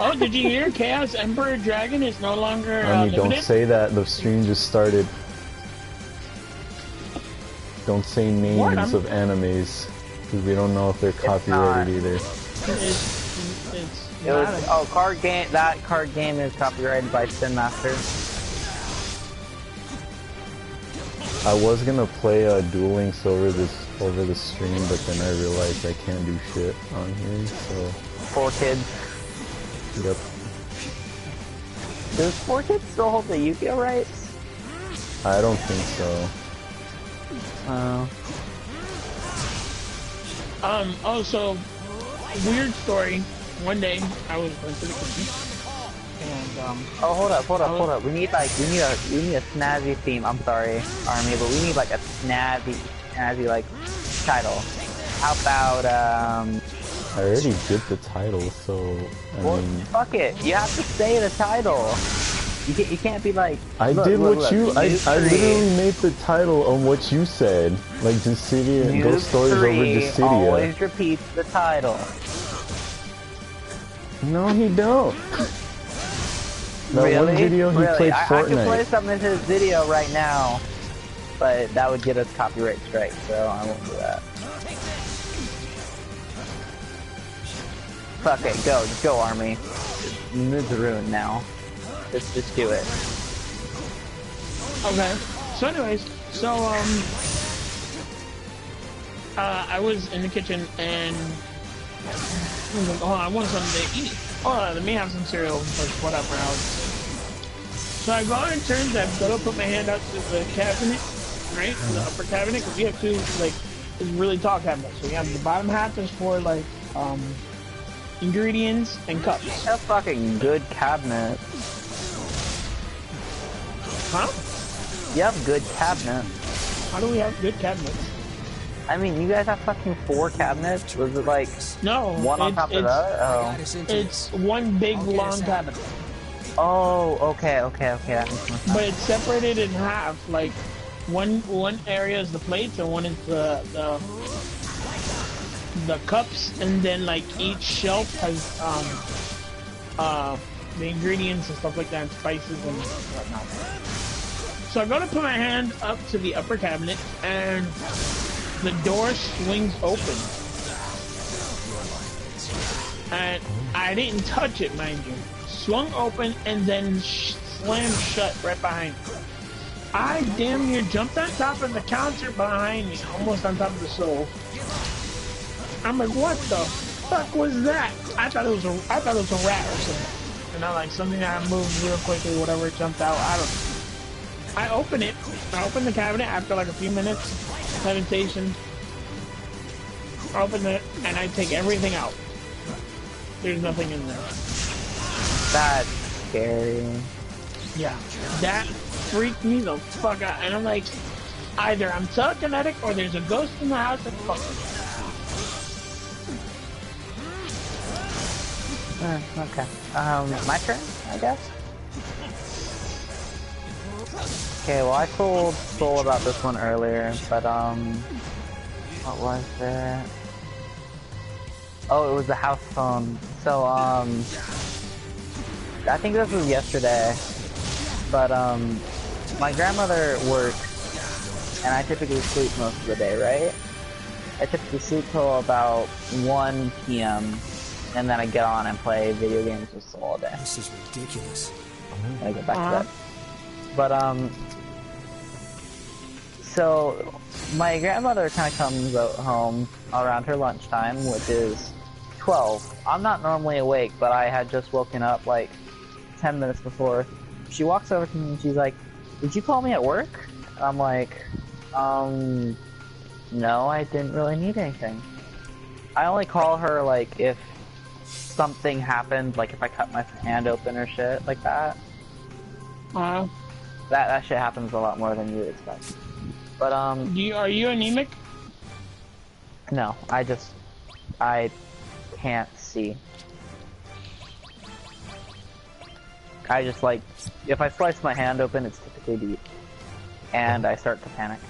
Oh, did you hear? Chaos Emperor Dragon is no longer I mean, don't limited? say that. The stream just started. Don't say names of animes, because we don't know if they're copyrighted either. It's it was, oh, card game. That card game is copyrighted by Spin Master. I was gonna play Duel Links over the stream, but then I realized I can't do shit on here. So 4Kids. Yep. Does 4Kids still hold the Yu-Gi-Oh rights? I don't think so. So weird story. One day I was going to the kitchen and oh, hold up. We need a snazzy theme. I'm sorry, Army, but we need like a snazzy like title. How about I already did the title, so I mean, fuck it. You have to say the title. You can't be like. I did what you. I literally made the title on what you said, like Dissidia, Ghost Stories over Dissidia. Always repeats the title. No, he don't. That really? one video he played Fortnite. I could play something in his video right now, but that would get us copyright strike, so I won't do that. Fuck it, just go, Army. Mood's ruined now. Just do it. okay. So anyways, I was in the kitchen and I was like, oh, I want something to eat. Oh, let me have some cereal, like whatever else. So I go and it turns out I put my hand out to the cabinet, right? The upper cabinet, because we have two like really tall cabinets. So we have the bottom half is for like ingredients and cups. That's a fucking good cabinet. Huh? You have good cabinet. How do we have good cabinets? I mean, you guys have fucking 4 cabinets? Was it like one on top of the other? Oh. It's one big long cabinet. Oh, okay, that makes more sense. But it's separated in half. Like one area is the plates and one is the cups, and then like each shelf has the ingredients and stuff like that, and spices and whatnot. So I'm gonna put my hand up to the upper cabinet, and the door swings open. And I didn't touch it, mind you. Swung open and then slammed shut right behind me. I damn near jumped on top of the counter behind me, almost on top of the stove. I'm like, what the fuck was that? I thought it was a rat or something. You know, like something that moved real quickly, whatever, it jumped out. I don't know. I open it. I open the cabinet after like a few minutes. Meditation. I open it and I take everything out. There's nothing in there. That's scary. Yeah, that freaked me the fuck out. And I'm like, either I'm telekinetic or there's a ghost in the house and fuck me. Okay. My turn, I guess? Okay, well I told Soul about this one earlier, but what was it? Oh, it was the house phone. So I think this was yesterday, but my grandmother works, and I typically sleep most of the day, right? I typically sleep till about 1 p.m. and then I get on and play video games with Soul all day. This is ridiculous. I get back to that. But so my grandmother kind of comes home around her lunchtime, which is 12. I'm not normally awake, but I had just woken up like 10 minutes before. She walks over to me and she's like, "Did you call me at work?" I'm like, no, I didn't really need anything. I only call her like if something happened, like if I cut my hand open or shit like that. That shit happens a lot more than you would expect. But are you anemic? No, I can't see. I just like, if I slice my hand open, it's typically deep. And I start to panic.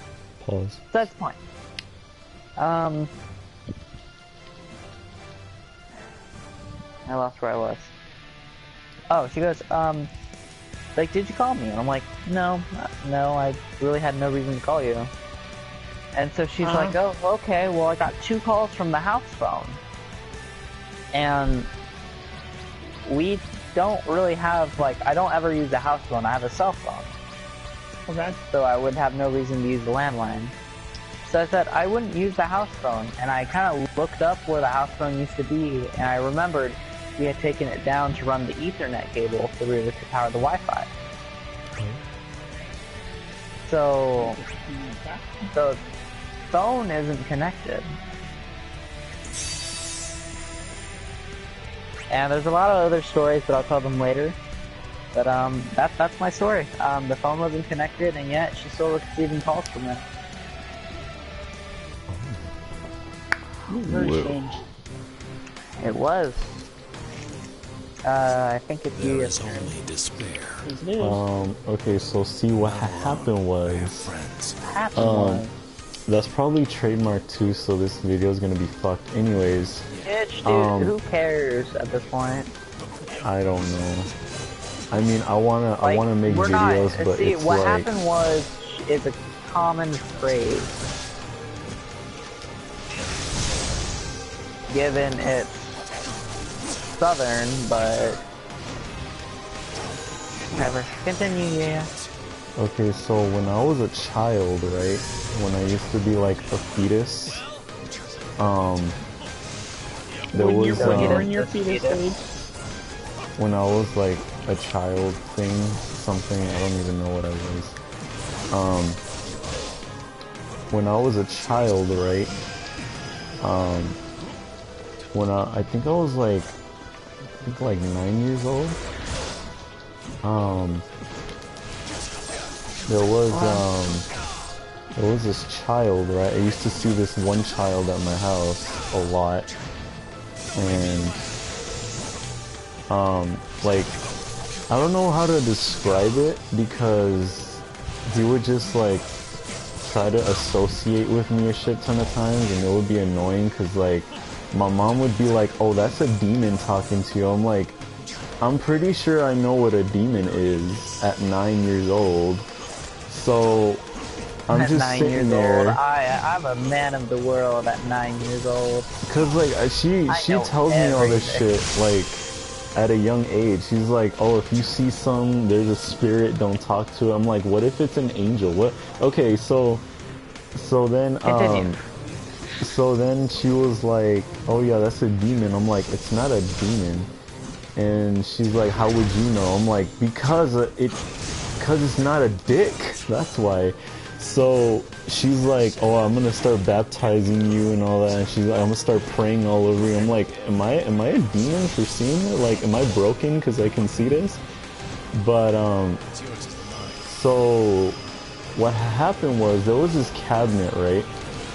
Pause. So that's the point. I lost where I was. oh, she goes, like, did you call me? And I'm like, no, no, I really had no reason to call you. And so she's like, oh, okay, well, I got 2 calls from the house phone. And we don't really have, like, I don't ever use the house phone, I have a cell phone. Okay. So I would have no reason to use the landline. So I said I wouldn't use the house phone, and I kind of looked up where the house phone used to be, and I remembered we had taken it down to run the Ethernet cable so we could power the Wi-Fi. So the phone isn't connected. And there's a lot of other stories, but I'll tell them later. But that's my story. The phone wasn't connected, and yet she's still receiving calls from it. Very strange. It was. I think it's you. There is only despair. It is. Okay, so see what happened was, that's probably trademark too, so this video is gonna be fucked anyways. Bitch, dude, who cares at this point? I don't know. I mean, I wanna make videos, but see, it's what like... happened was, is a common phrase. Given it's southern, but... Whatever. Continue, yeah. Okay, so when I was a child, right, when I used to be like a fetus, there When was, you're in your fetus stage. when I was like a child thing, something, I don't even know what I was. When I was a child, right, when I think I was like, I think like 9 years old, there was this child, right? I used to see this one child at my house a lot, and like, I don't know how to describe it, because he would just like try to associate with me a shit ton of times, and it would be annoying because like my mom would be like, oh, that's a demon talking to you. I'm like, I'm pretty sure I know what a demon is at 9 years old. So I'm at just sitting there. I'm a man of the world at 9 years old. Cause like she tells me all this shit like at a young age. She's like, oh, if you see there's a spirit, don't talk to it. I'm like, what if it's an angel? What? Okay, so then Continue. so then she was like, oh yeah, that's a demon. I'm like, it's not a demon. And she's like, how would you know? I'm like, because it's not a dick. That's why. So she's like, oh, I'm gonna start baptizing you and all that. And she's like, I'm gonna start praying all over you. I'm like, am I a demon for seeing it? Like, am I broken because I can see this? But so what happened was, there was this cabinet, right,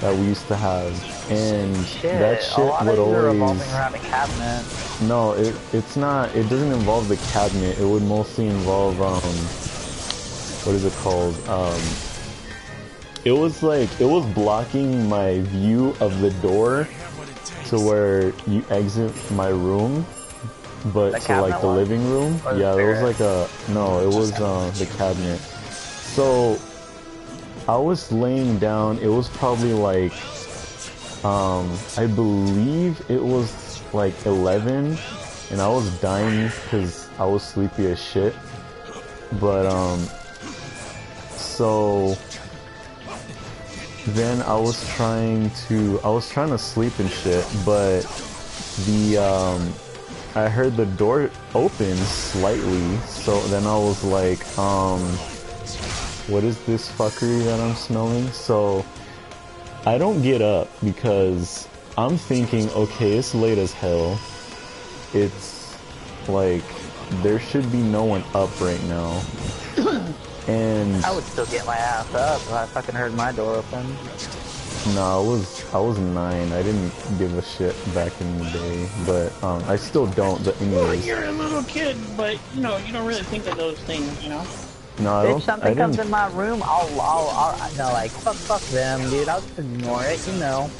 that we used to have, and that shit would always revolving around a cabinet. No, it's not. It doesn't involve the cabinet. It would mostly involve what is it called? It was blocking my view of the door to where you exit my room, but to like the living room. Yeah, there was like it was the cabinet. So I was laying down. It was probably like I believe it was like 11, and I was dying because I was sleepy as shit. But so then I was trying to sleep and shit, but I heard the door open slightly, so then I was like, what is this fuckery that I'm smelling? So I don't get up because I'm thinking, okay, it's late as hell. It's like, there should be no one up right now. And I would still get my ass up if I fucking heard my door open. no, I was 9. I didn't give a shit back in the day, but I still don't. But anyways, Well, you're a little kid, but you know, you don't really think of those things, you know. no, I If don't. something comes in my room, I'll no, like, fuck them, dude. I'll just ignore it, you know.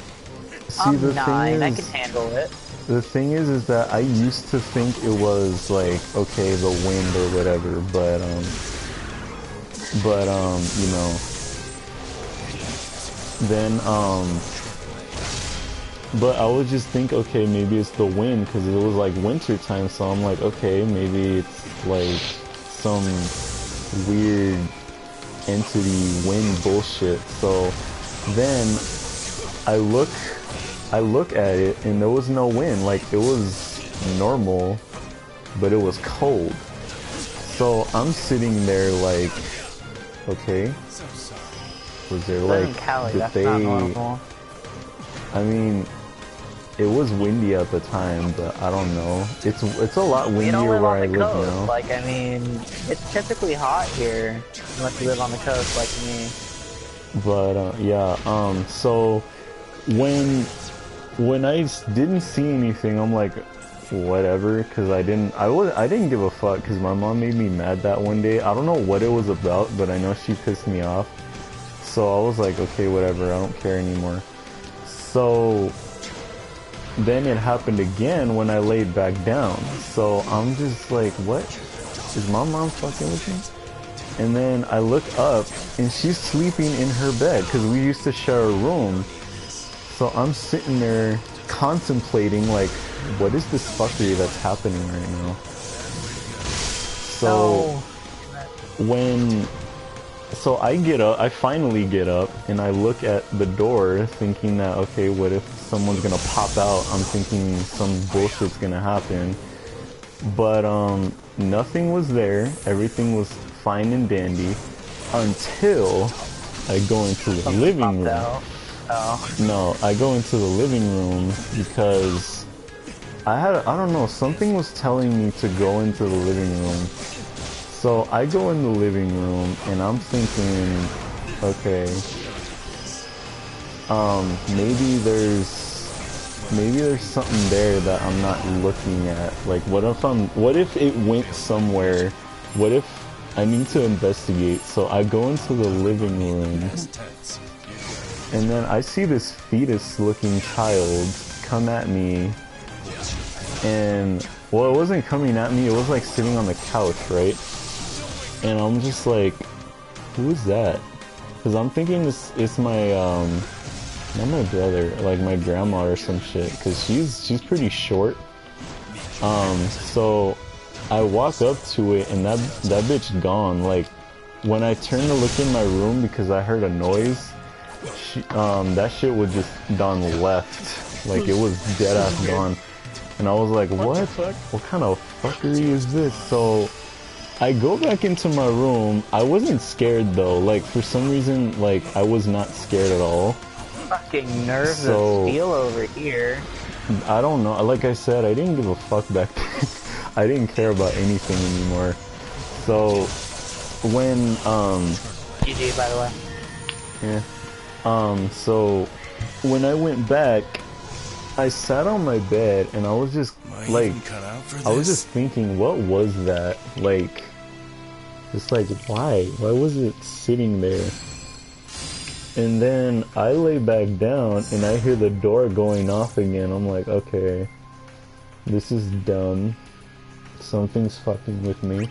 See, I'm the 9, thing I is, can handle it. the thing is that I used to think it was like, okay, the wind or whatever, but you know, then but I would just think, okay, maybe it's the wind because it was like winter time, so I'm like, okay, maybe it's like some weird entity wind bullshit. So then I look at it and there was no wind. Like, it was normal, but it was cold. So I'm sitting there like, okay, was there like, Cali, did that's they, not normal. I mean, it was windy at the time, but I don't know. It's a lot You don't windier live where on I the live coast. now. Like, I mean, it's typically hot here, unless you live on the coast like me. But yeah, so when I didn't see anything, I'm like, whatever, because I didn't give a fuck because my mom made me mad that one day. I don't know what it was about, but I know she pissed me off. So I was like, okay, whatever, I don't care anymore. So then it happened again when I laid back down. So I'm just like, what? Is my mom fucking with me? And then I look up and she's sleeping in her bed because we used to share a room. So I'm sitting there contemplating, like, what is this fuckery that's happening right now? So so I get up, I finally get up, and I look at the door thinking that, okay, what if someone's gonna pop out? I'm thinking some bullshit's gonna happen. But nothing was there, everything was fine and dandy, until I go into the living room. No, I go into the living room because I don't know, something was telling me to go into the living room. So I go in the living room and I'm thinking, okay, maybe there's something there that I'm not looking at. Like, what if it went somewhere? What if I need to investigate? So I go into the living room and then I see this fetus looking child come at me, and well, it wasn't coming at me, it was like sitting on the couch, right? And I'm just like, who is that? Because I'm thinking it's my not my brother, like my grandma or some shit, because she's pretty short. So I walk up to it and that bitch gone. Like, when I turned to look in my room because I heard a noise, that shit was just done left. Like, it was dead ass gone. And I was like, what? What kind of fuckery is this? So I go back into my room. I wasn't scared though. Like, for some reason, like, I was not scared at all. Fucking nerves of steel over here. I don't know. Like I said, I didn't give a fuck back then. I didn't care about anything anymore. So when GG, by the way. Yeah. So when I went back, I sat on my bed and I was just like, I was just thinking, what was that? Like, just like, why was it sitting there? And then I lay back down and I hear the door going off again. I'm like, okay, this is dumb. Something's fucking with me.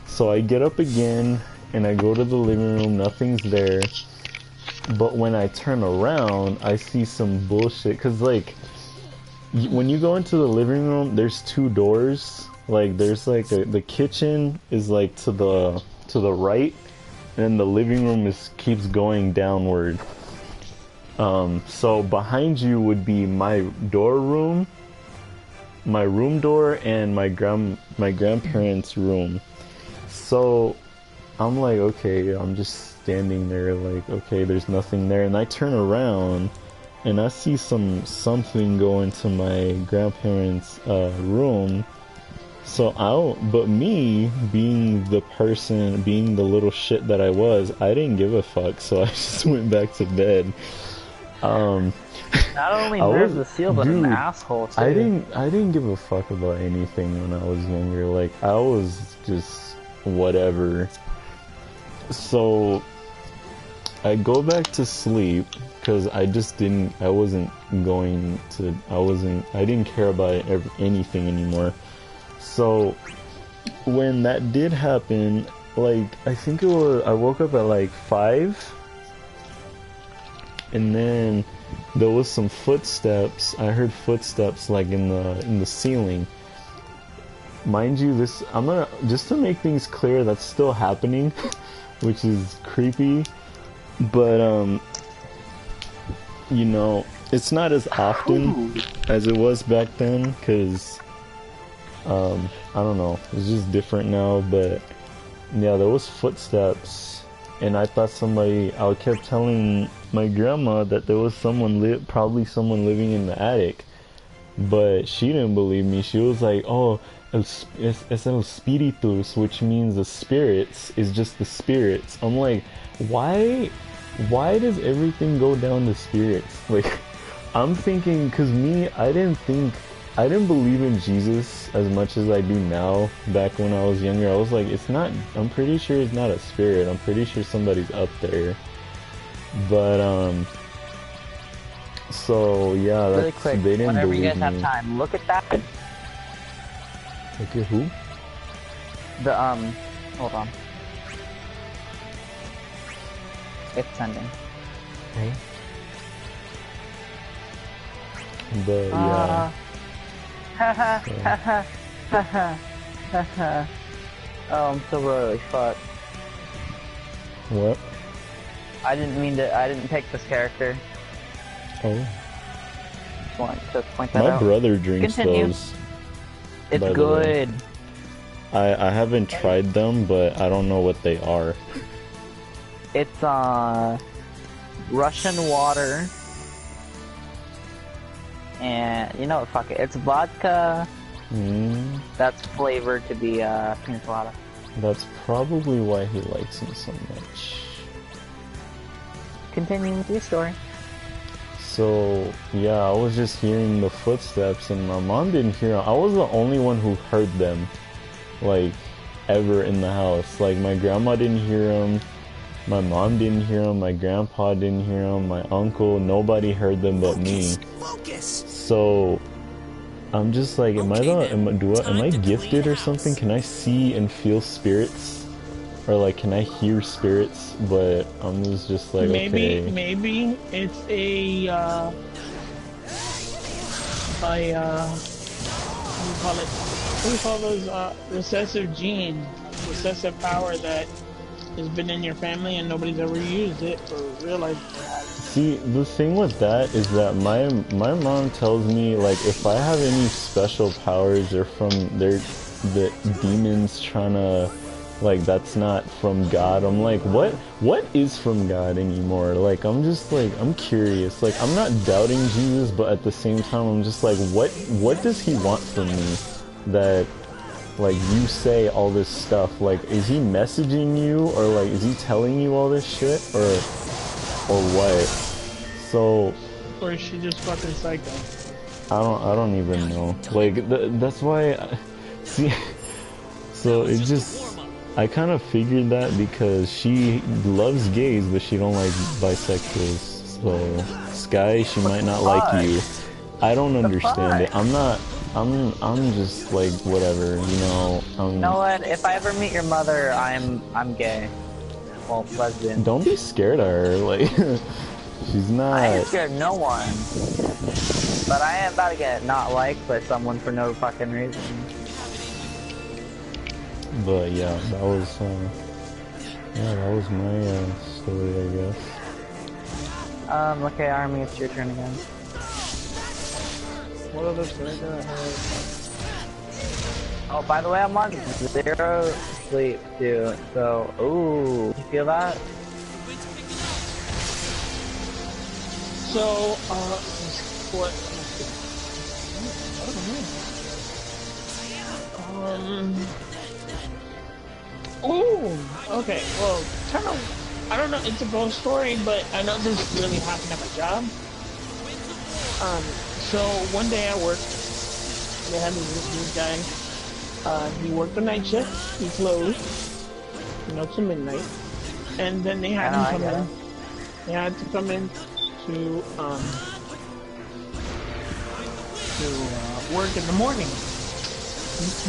So I get up again and I go to the living room. Nothing's there. But when I turn around, I see some bullshit. Cause like, when you go into the living room, there's two doors. Like, there's like the kitchen is like to the right, and the living room keeps going downward. So behind you would be my room door, and my grandparents' room. So I'm like, okay, I'm just standing there like, okay, there's nothing there, and I turn around and I see something go into my grandparents' room. So but me, being the little shit that I was, I didn't give a fuck, so I just went back to bed. Not only nerves of steel, but an asshole too. I didn't give a fuck about anything when I was younger. Like, I was just whatever. So I go back to sleep because I just didn't. I didn't care about anything anymore. So when that did happen, like I think it was, I woke up at like 5, and then there was some footsteps. I heard footsteps like in the ceiling. Mind you, this, I'm gonna, just to make things clear, that's still happening, which is creepy, but you know, it's not as often as it was back then, cause I don't know, it's just different now. But yeah, there was footsteps, and I thought I kept telling my grandma that there was probably someone living in the attic, but she didn't believe me. She was like, oh, es el spiritus, which means the spirits, is just the spirits. I'm like, why does everything go down to spirits? Like, I'm thinking, cause me, I didn't believe in Jesus as much as I do now. Back when I was younger, I was like, I'm pretty sure it's not a spirit. I'm pretty sure somebody's up there. But, so yeah, that's, really quick, they didn't whenever believe you guys me. have time, look at that. Look at who? The, hold on. It's sending. Okay. But yeah. Haha, haha, haha, haha. Oh, I'm so royally fucked. What? I didn't pick this character. Oh. Just want to point that My out. brother drinks Continue. those. It's by the way. good. I haven't tried them, but I don't know what they are. It's, Russian water. And, you know what, fuck it. It's vodka that's flavored to be, pina colada. That's probably why he likes me so much. Continue with your story. So, yeah, I was just hearing the footsteps, and my mom didn't hear them. I was the only one who heard them, like, ever in the house. Like, my grandma didn't hear them, my mom didn't hear them, my grandpa didn't hear them, my uncle, nobody heard them but me. So, I'm just like, am I gifted or something? Can I see and feel spirits? Or like, can I hear spirits? But I'm just like, okay. Maybe it's what do you call those, recessive gene, recessive power that has been in your family and nobody's ever used it or realized it. See, the thing with that is that my mom tells me, like, if I have any special powers, they're from the demons trying to, like, that's not from God. I'm like, what is from God anymore? Like, I'm just like, I'm curious. Like, I'm not doubting Jesus, but at the same time, I'm just like, what does he want from me? That, like, you say all this stuff. Like, is he messaging you, or like, is he telling you all this shit, or what? So, Or is she just fucking psycho? I don't even know. Like, that's why, see, so it just, I kind of figured that because she loves gays, but she don't like bisexuals. So, Sky, she might not like you. I don't understand it. I'm just like, whatever, you know. You know what? If I ever meet your mother, I'm gay. Well, lesbian. Don't be scared of her, like, she's not. I ain't scared of no one. But I am about to get not liked by someone for no fucking reason. But yeah, that was my story, I guess. Okay, Army, it's your turn again. What other story do I have? Oh, by the way, I'm on 0 sleep too, so, ooh, you feel that? So, what? Oh, okay. Well, kind of. I don't know. It's a ghost story, but I know this really happened at my job. So one day I worked. They had this guy. He worked the night shift. He closed, till midnight, and then they had him come in. He had to come in to work in the morning.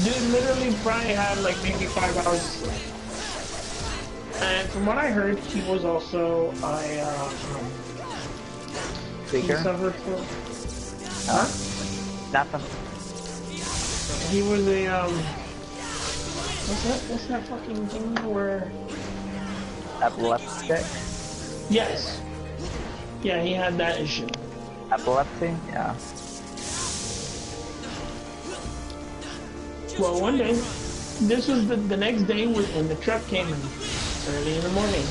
Dude literally probably had like maybe 5 hours of sleep. And from what I heard, he was also a he Speaker? suffered from huh? Nothing. He was a what's that fucking thing where Epileptic? yes. Yeah, he had that issue. Epilepsy? Yeah. Well, one day, this was the next day when the truck came in early in the morning.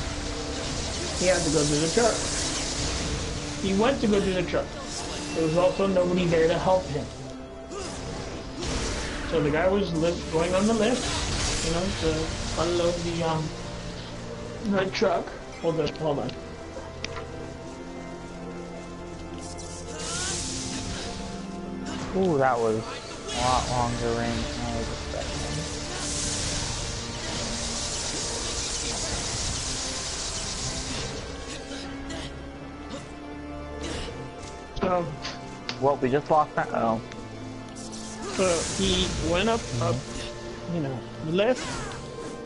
He had to go do the truck. He went to go do the truck. There was also nobody there to help him. So the guy was going on the lift, you know, to unload the truck. Hold on. Ooh, that was a lot longer range than I was expecting. So, Well, we just lost that. Oh. so he went up, you know, the lift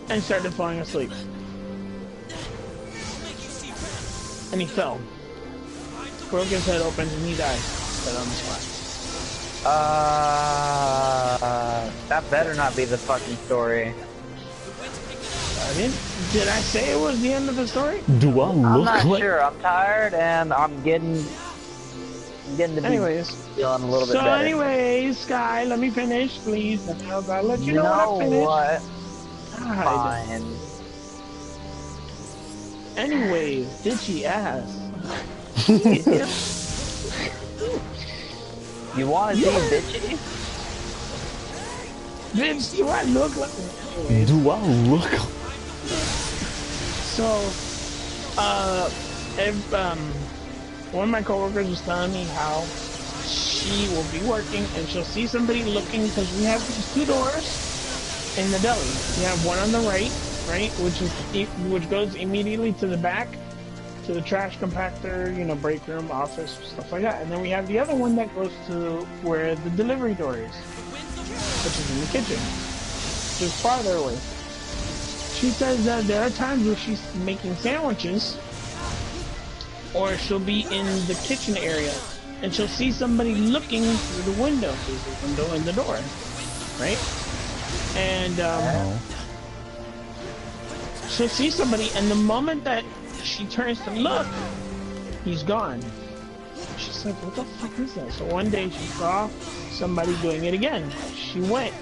and started falling asleep. And he fell. Broke his head open and he died. Dead on the spot. That better not be the fucking story. Did I say it was the end of the story? Do I I'm look not like... sure. I'm tired and I'm getting to be Anyways. feeling a little bit So better. anyways, Sky, let me finish, please. I'll let you know when I finish. What? God. Fine. Anyways, did she ask? You want to see bitchy? Vince, do I look like... Anyways, Do I look... so, if, one of my coworkers was telling me how she will be working and she'll see somebody looking, because we have these 2 doors in the deli. We have one on the right, which goes immediately to the back, to the trash compactor, you know, break room, office, stuff like that. And then we have the other one that goes to where the delivery door is, which is in the kitchen, just farther away. She says that there are times where she's making sandwiches, or she'll be in the kitchen area, and she'll see somebody looking through the window in the door, right? And she'll see somebody, and the moment that she turns to look, he's gone. She's like, what the fuck is that? So one day she saw somebody doing it again. She went,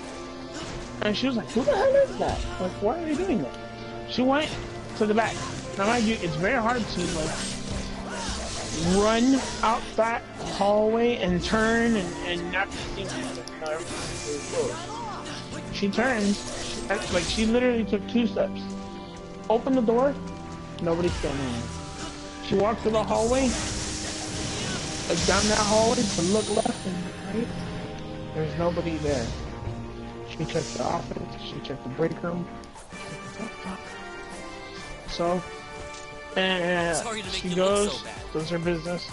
and she was like, who the hell is that? Like, why are they doing that? She went to the back. Now mind you, it's very hard to like run out that hallway and turn and not be seen. She turns, she literally took 2 steps. Opened the door, nobody's standing there. She walked through the hallway, like down that hallway to look left and right. There's nobody there. She checked the office, she checked the break room. So, and she goes, does her business,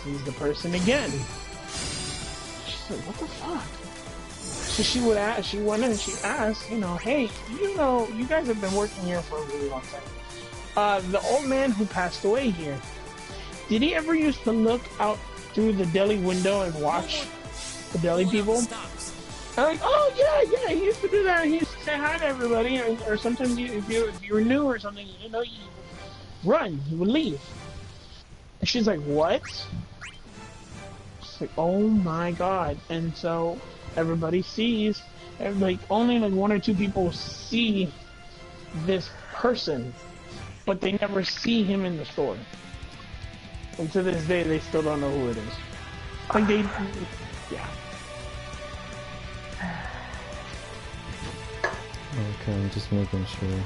sees the person again. She's like, what the fuck? So she went in and she asked, you know, hey, you know, you guys have been working here for a really long time. The old man who passed away here, did he ever used to look out through the deli window and watch the deli people? I'm like, oh yeah, he used to do that. He used to say hi to everybody, or sometimes if you were new or something, you didn't know, you would run, you would leave. And she's like, what? She's like, oh my god. And so everybody sees, like only like 1 or 2 people see this person, but they never see him in the store. And to this day, they still don't know who it is. Like yeah. Okay, I'm just making sure.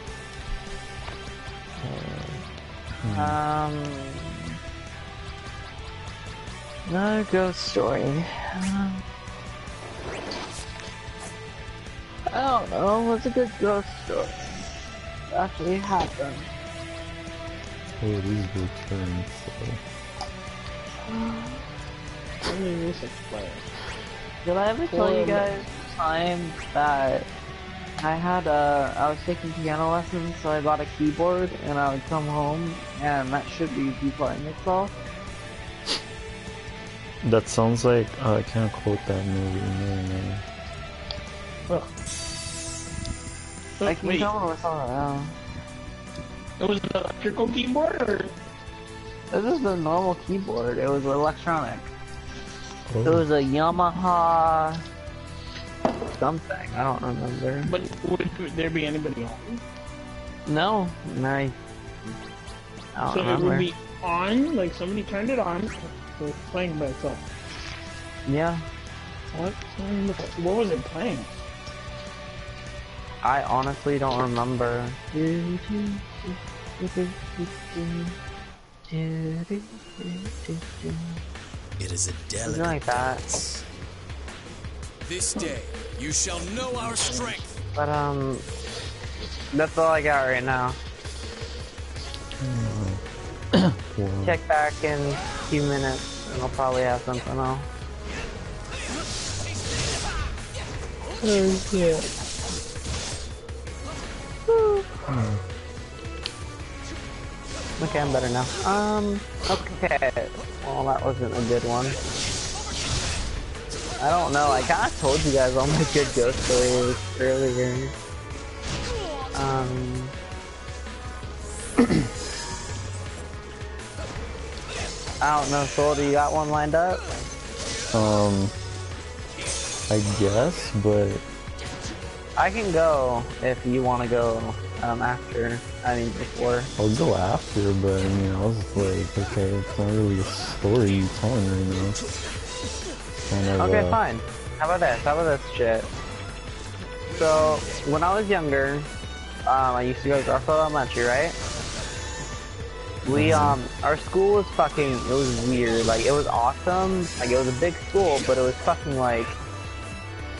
Another ghost story. I don't know, what's a good ghost story? Actually happened. Oh, it is your turn, so... Only music player. Did I ever tell you guys the time that I was taking piano lessons, so I bought a keyboard, and I would come home, and that should be playing itself? That sounds like... I can't quote that movie, no. Well, I can wait, tell what's on it now. it was an electrical keyboard, or? This is the normal keyboard, it was electronic. Oh. It was a Yamaha... something, I don't remember. But would there be anybody home? No, I don't So remember. it would be on, like somebody turned it on, so it's playing by itself. Yeah, What was it playing? I honestly don't remember. It is a delicate Something like that. dance. This day, you shall know our strength. But that's all I got right now. Wow. Check back in a few minutes, and I'll probably have something else. Oh, yeah. Okay, I'm better now. Okay. Well, that wasn't a good one. I don't know, I kinda told you guys all my good ghost stories earlier. I don't know, Soul, do you got one lined up? I guess, but... I can go if you want to go after, before. I'll go after, but I mean, I was like, okay, it's not really a story you're telling right now. Kind of, Okay, fine. How about this shit? So, when I was younger, I used to go to Garfield Elementary, right? We, our school was fucking, it was weird, like, it was awesome, like, it was a big school, but it was fucking, like,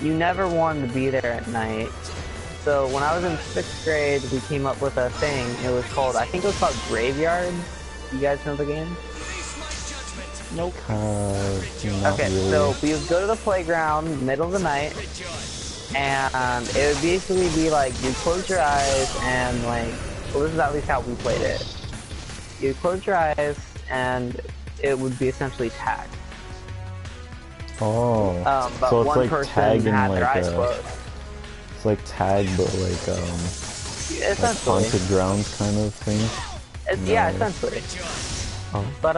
you never wanted to be there at night. So, when I was in 6th grade, we came up with a thing, it was called, I think it was called Graveyard. You guys know the game? Nope. not Okay, really. so we would go to the playground, middle of the night, and it would basically be like, you close your eyes, and like, well, this is at least how we played it. You close your eyes, and it would be essentially tag. Oh, But so it's one like person tag in had like their eyes a, closed. it's like tag, but like like Essentially. haunted grounds kind of thing. Yeah, Nice. essentially. Oh. But,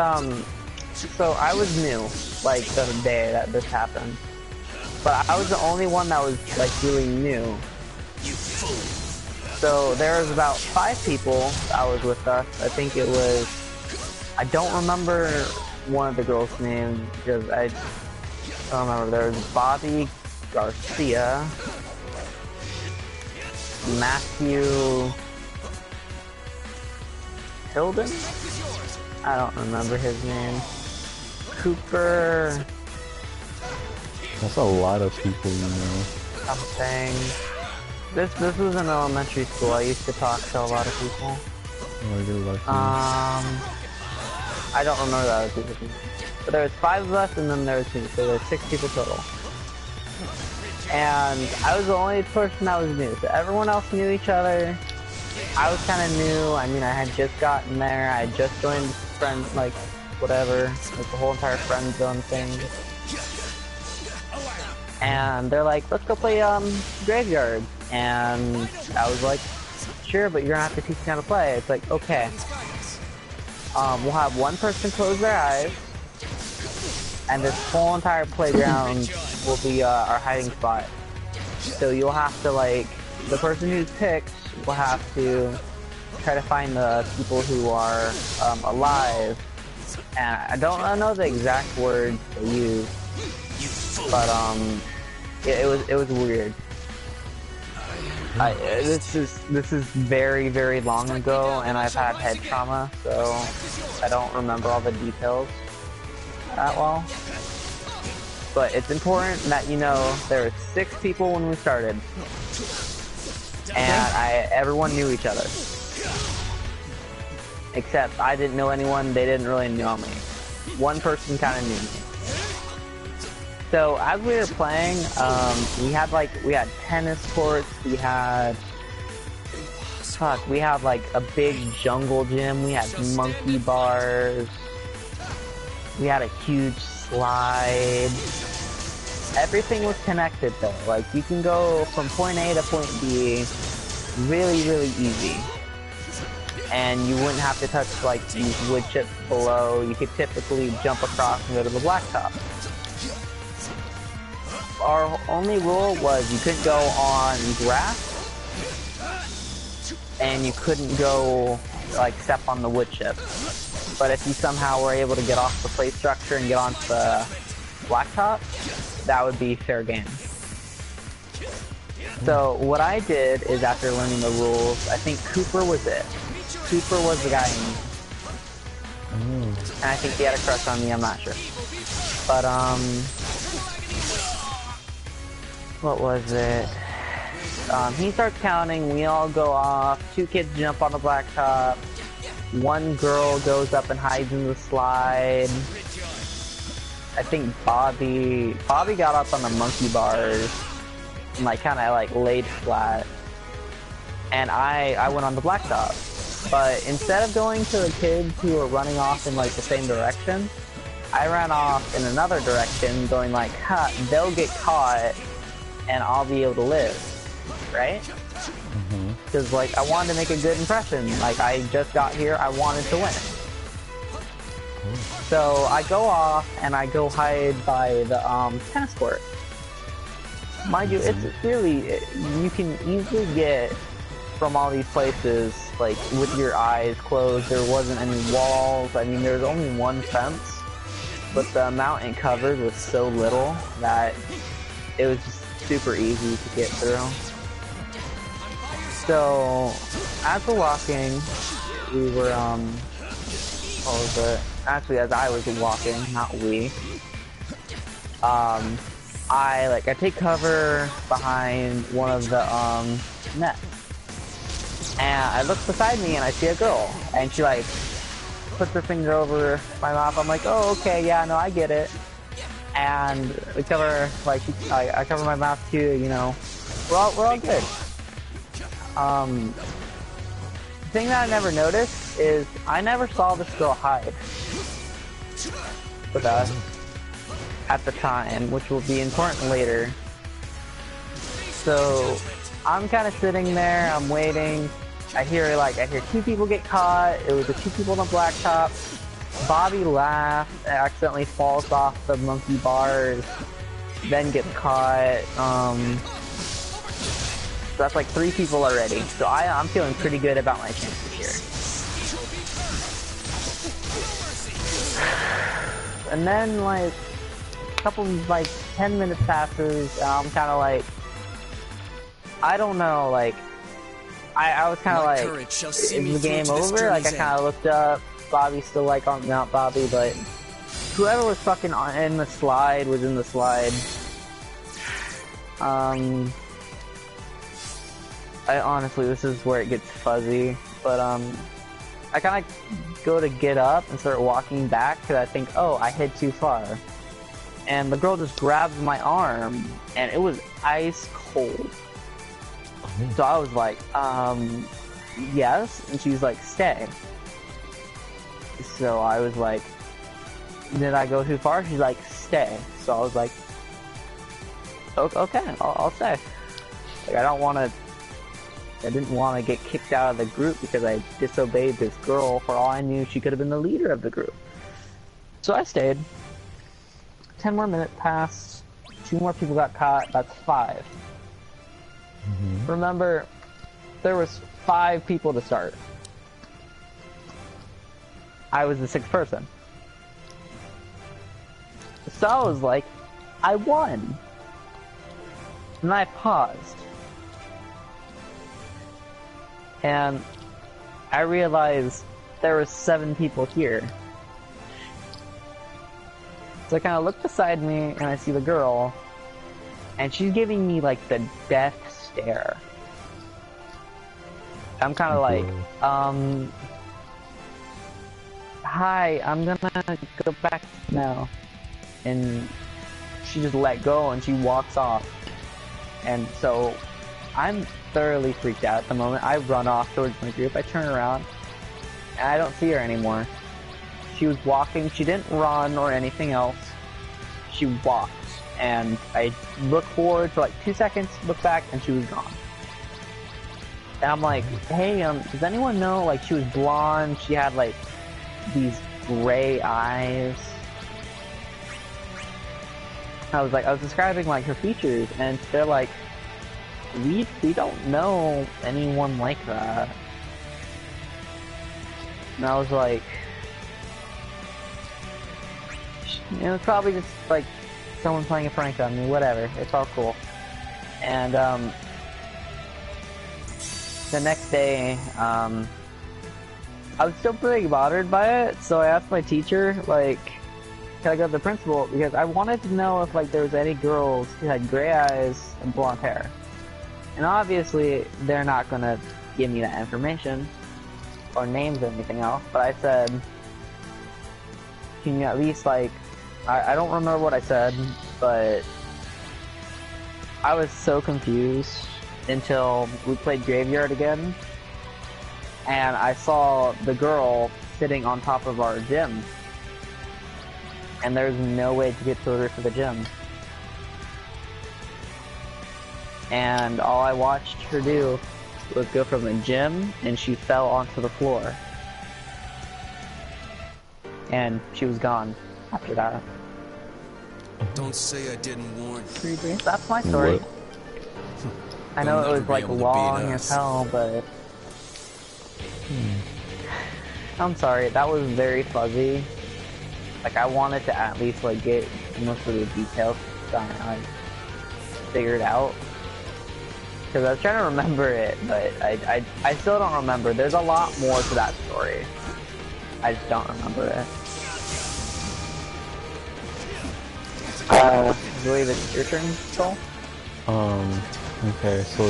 so I was new, like, the day that this happened. But I was the only one that was, like, really new. So there was about 5 people that was with us. I think it was, I don't remember one of the girls' names, because I don't remember. There was Bobby Garcia, Matthew Hilden? I don't remember his name. Cooper That's a lot of people, you know. something. This was in elementary school. I used to talk to a lot of people. Oh, you're lucky. I don't remember the other people. But there was 5 of us, and then there was me, so there was 6 people total. And I was the only person that was new, so everyone else knew each other. I was kind of new. I mean, I had just gotten there. I had just joined friends, like, whatever, like the whole entire friend zone thing. And they're like, let's go play Graveyard. And I was like, sure, but you're gonna have to teach me how to play. It's like, okay. We'll have one person close their eyes, and this whole entire playground will be our hiding spot. So you'll have to, like, the person who's picked will have to try to find the people who are alive. And I don't know the exact words they use, but it was weird. This is very, very long ago, and I've had head trauma, so I don't remember all the details that well. But it's important that you know there were 6 people when we started, and everyone knew each other. except I didn't know anyone, they didn't really know me. One person kind of knew me. So as we were playing, we had tennis courts, we had like a big jungle gym, we had monkey bars, we had a huge slide. Everything was connected though, like you can go from point A to point B really, really easy. And you wouldn't have to touch like these wood chips below. You could typically jump across and go to the blacktop. Our only rule was you couldn't go on grass, and you couldn't go like step on the wood chips. But if you somehow were able to get off the play structure and get onto the blacktop, that would be fair game. So what I did is, after learning the rules, I think Cooper was it. Cooper was the guy and I think he had a crush on me, I'm not sure. But what was it? He starts counting, we all go off, 2 kids jump on the blacktop, 1 girl goes up and hides in the slide. I think Bobby got up on the monkey bars and like kinda like laid flat. And I went on the blacktop. But instead of going to the kids who were running off in like the same direction, I ran off in another direction, going like, ha, they'll get caught and I'll be able to live, right? Because like I wanted to make a good impression. Like I just got here, I wanted to win. So I go off and I go hide by the tennis court. Mind you, it's really, you can easily get from all these places like with your eyes closed. There wasn't any walls. I mean, there was only 1 fence, but the amount it covered was so little that it was just super easy to get through. So as we're walking, we were what was it? Actually, as I was walking, not we. I take cover behind one of the nets. And I look beside me and I see a girl, and she like puts her finger over my mouth. I'm like, oh, okay, yeah, no, I get it. And we cover, like, I cover my mouth too, you know. We're all good. The thing that I never noticed is I never saw this girl hide with us at the time, which will be important later. So I'm kind of sitting there, I'm waiting. I hear 2 people get caught. It was the 2 people on the blacktop. Bobby laughs and accidentally falls off the monkey bars, then gets caught. So that's like 3 people already. So I'm feeling pretty good about my chances here. And then like a couple 10 minutes passes, and I'm kind of like, I don't know, like I was kind of like, is the game over? Like I kind of looked up. Bobby's still like on Mount Bobby, but whoever was fucking in the slide was in the slide. I honestly, this is where it gets fuzzy, but I kind of go to get up and start walking back because I think, oh, I hid too far. And the girl just grabs my arm, and it was ice cold. So I was like, yes, and she's like, stay. So I was like, did I go too far? She's like, stay. So I was like, okay, I'll stay. Like I didn't want to get kicked out of the group because I disobeyed this girl. For all I knew, she could have been the leader of the group. So I stayed. 10 more minutes passed. 2 more people got caught. That's 5. Remember, there was 5 people to start. I was the 6th person. So I was like, I won. And I paused. And I realized there was 7 people here. So I kind of look beside me and I see the girl, and she's giving me like the death stare. I'm kind of like, hi, I'm gonna go back now. And she just let go and she walks off. And so I'm thoroughly freaked out at the moment. I run off towards my group. I turn around and I don't see her anymore. She was walking. She didn't run or anything else. She walked. And I look forward for like 2 seconds, look back, and she was gone. And I'm like, hey, does anyone know, like, she was blonde, she had like these gray eyes. I was describing like her features, and they're like, we don't know anyone like that. And I was like, it was probably just like someone playing a prank on me, whatever, it's all cool. And the next day, I was still pretty bothered by it, so I asked my teacher, like, can I go to the principal? Because I wanted to know if, like, there was any girls who had gray eyes and blonde hair. And obviously, they're not gonna give me that information, or names or anything else, but I said, can you at least, like, I don't remember what I said, but I was so confused until we played Graveyard again, and I saw the girl sitting on top of our gym, and there's no way to get to the roof of the gym. And all I watched her do was go from the gym, and she fell onto the floor. And she was gone after that. Don't say I didn't warn you. That's my story. What? I know They'll it never was be like able to beat long us. as hell, but I'm sorry, that was very fuzzy. Like, I wanted to at least like get most of the details I figured out, because I was trying to remember it, but I still don't remember. There's a lot more to that story. I just don't remember it. I believe it's your turn, Soul. Okay, so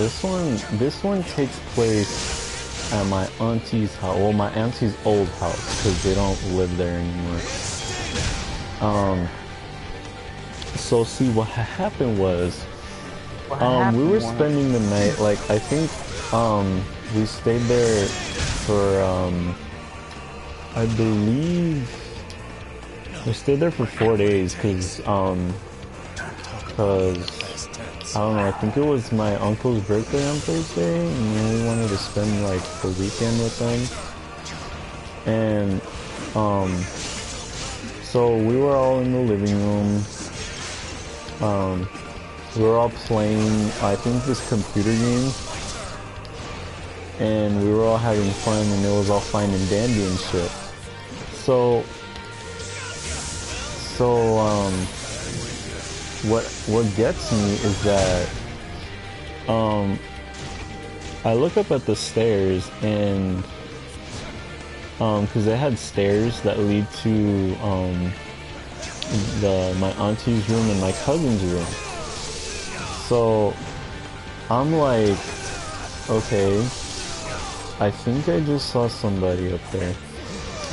this one takes place at my auntie's house. Well, my auntie's old house, because they don't live there anymore. So see, what happened was, we were spending the night, like, I think, we stayed there for, I believe, we stayed there for 4 days, because, I don't know, I think it was my uncle's birthday on Thursday, and we wanted to spend, like, the weekend with them. And, so we were all in the living room. We were all playing, I think, this computer game. And we were all having fun, and it was all fine and dandy and shit. So, what gets me is that, I look up at the stairs, and, cause they had stairs that lead to, my auntie's room and my cousin's room. So, I'm like, okay, I think I just saw somebody up there.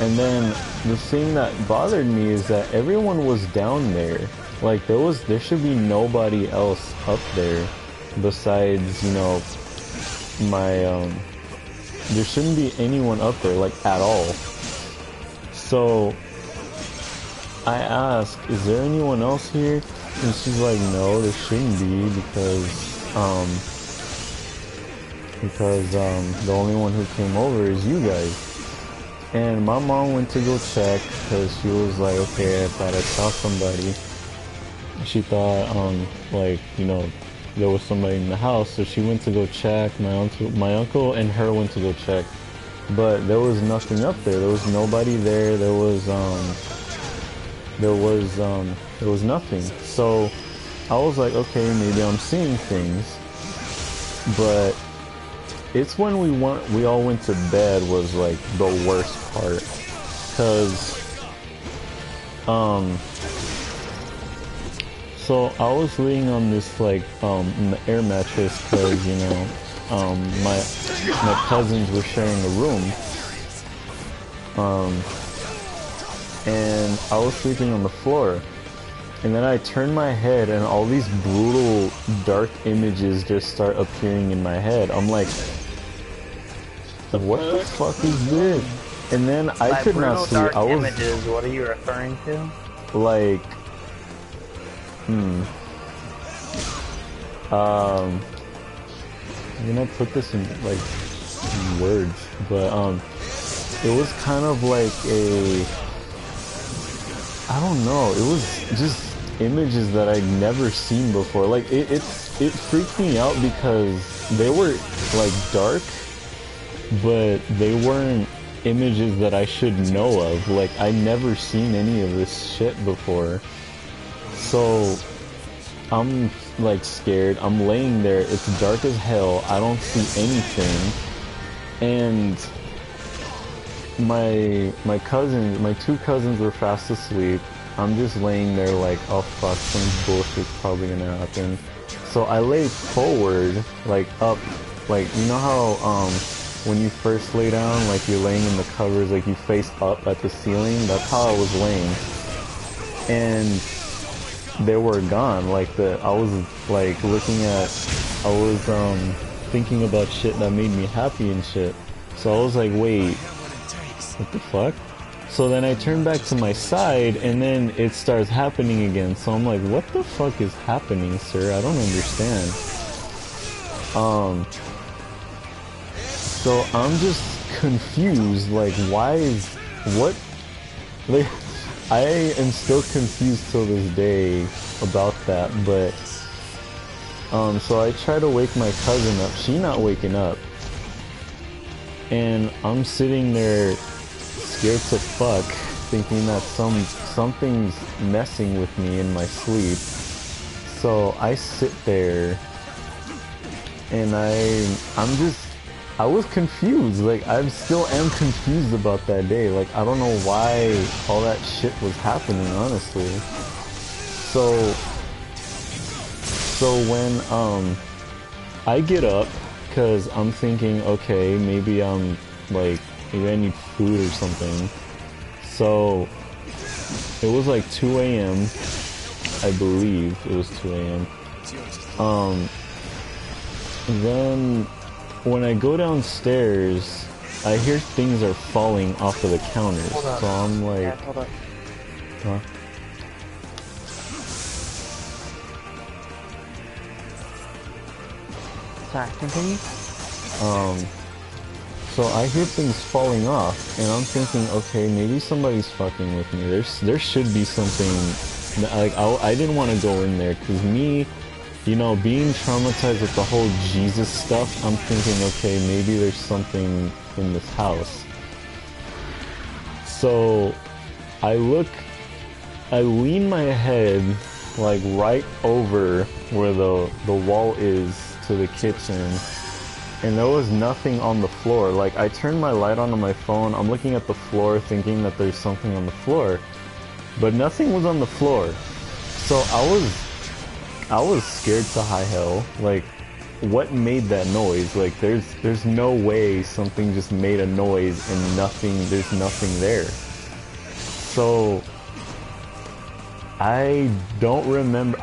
And then the thing that bothered me is that everyone was down there. Like, there should be nobody else up there besides, you know, there shouldn't be anyone up there, like, at all. So I asked, is there anyone else here? And she's like, no, there shouldn't be, because the only one who came over is you guys. And my mom went to go check, because she was like, okay, I thought I saw somebody. She thought, like, you know, there was somebody in the house, so she went to go check. My uncle and her went to go check, but there was nothing up there. There was nobody there. There was nothing. So I was like, okay, maybe I'm seeing things. But it's when we all went to bed was like the worst part, cause so I was laying on this like air mattress, cause you know my cousins were sharing a room, and I was sleeping on the floor. And then I turned my head and all these brutal dark images just start appearing in my head. I'm like, what the fuck is this? And then I could not sleep. Dark images, what are you referring to? Like, I'm gonna put this in like words, but it was kind of like I don't know, it was just images that I'd never seen before. Like it freaked me out because they were like dark, but they weren't images that I should know of. Like I'd never seen any of this shit before. So I'm like scared. I'm laying there, it's dark as hell, I don't see anything, and my cousins, my two cousins were fast asleep. I'm just laying there like, oh fuck, some bullshit's probably gonna happen. So I lay forward, like up, like you know how when you first lay down, like you're laying in the covers, like you face up at the ceiling. That's how I was laying, and they were gone. Like I was like looking at, I was thinking about shit that made me happy and shit. So I was like, wait, what the fuck? So then I turn back to my side and then it starts happening again. So I'm like, what the fuck is happening, sir? I don't understand. So I'm just confused, like why is, what, like, I am still confused till this day about that, but so I try to wake my cousin up. She not waking up, and I'm sitting there scared to fuck, thinking that something's messing with me in my sleep. So I sit there, and I was confused. Like I still am confused about that day. Like I don't know why all that shit was happening, honestly. So when I get up, cause I'm thinking, okay, maybe I'm like, maybe I need food or something. So it was like 2 a.m. I believe it was 2 a.m. Then when I go downstairs, I hear things are falling off of the counters. So I'm like, yeah, hold up. Huh? Sorry, continue. So I hear things falling off, and I'm thinking, okay, maybe somebody's fucking with me. There should be something. Like I didn't want to go in there, cause me, you know, being traumatized with the whole Jesus stuff, I'm thinking, okay, maybe there's something in this house. So I lean my head like right over where the wall is to the kitchen, and there was nothing on the floor. Like I turned my light on my phone, I'm looking at the floor thinking that there's something on the floor, but nothing was on the floor. So I was scared to high hell. Like, what made that noise? Like there's no way something just made a noise and there's nothing there. So I don't remember,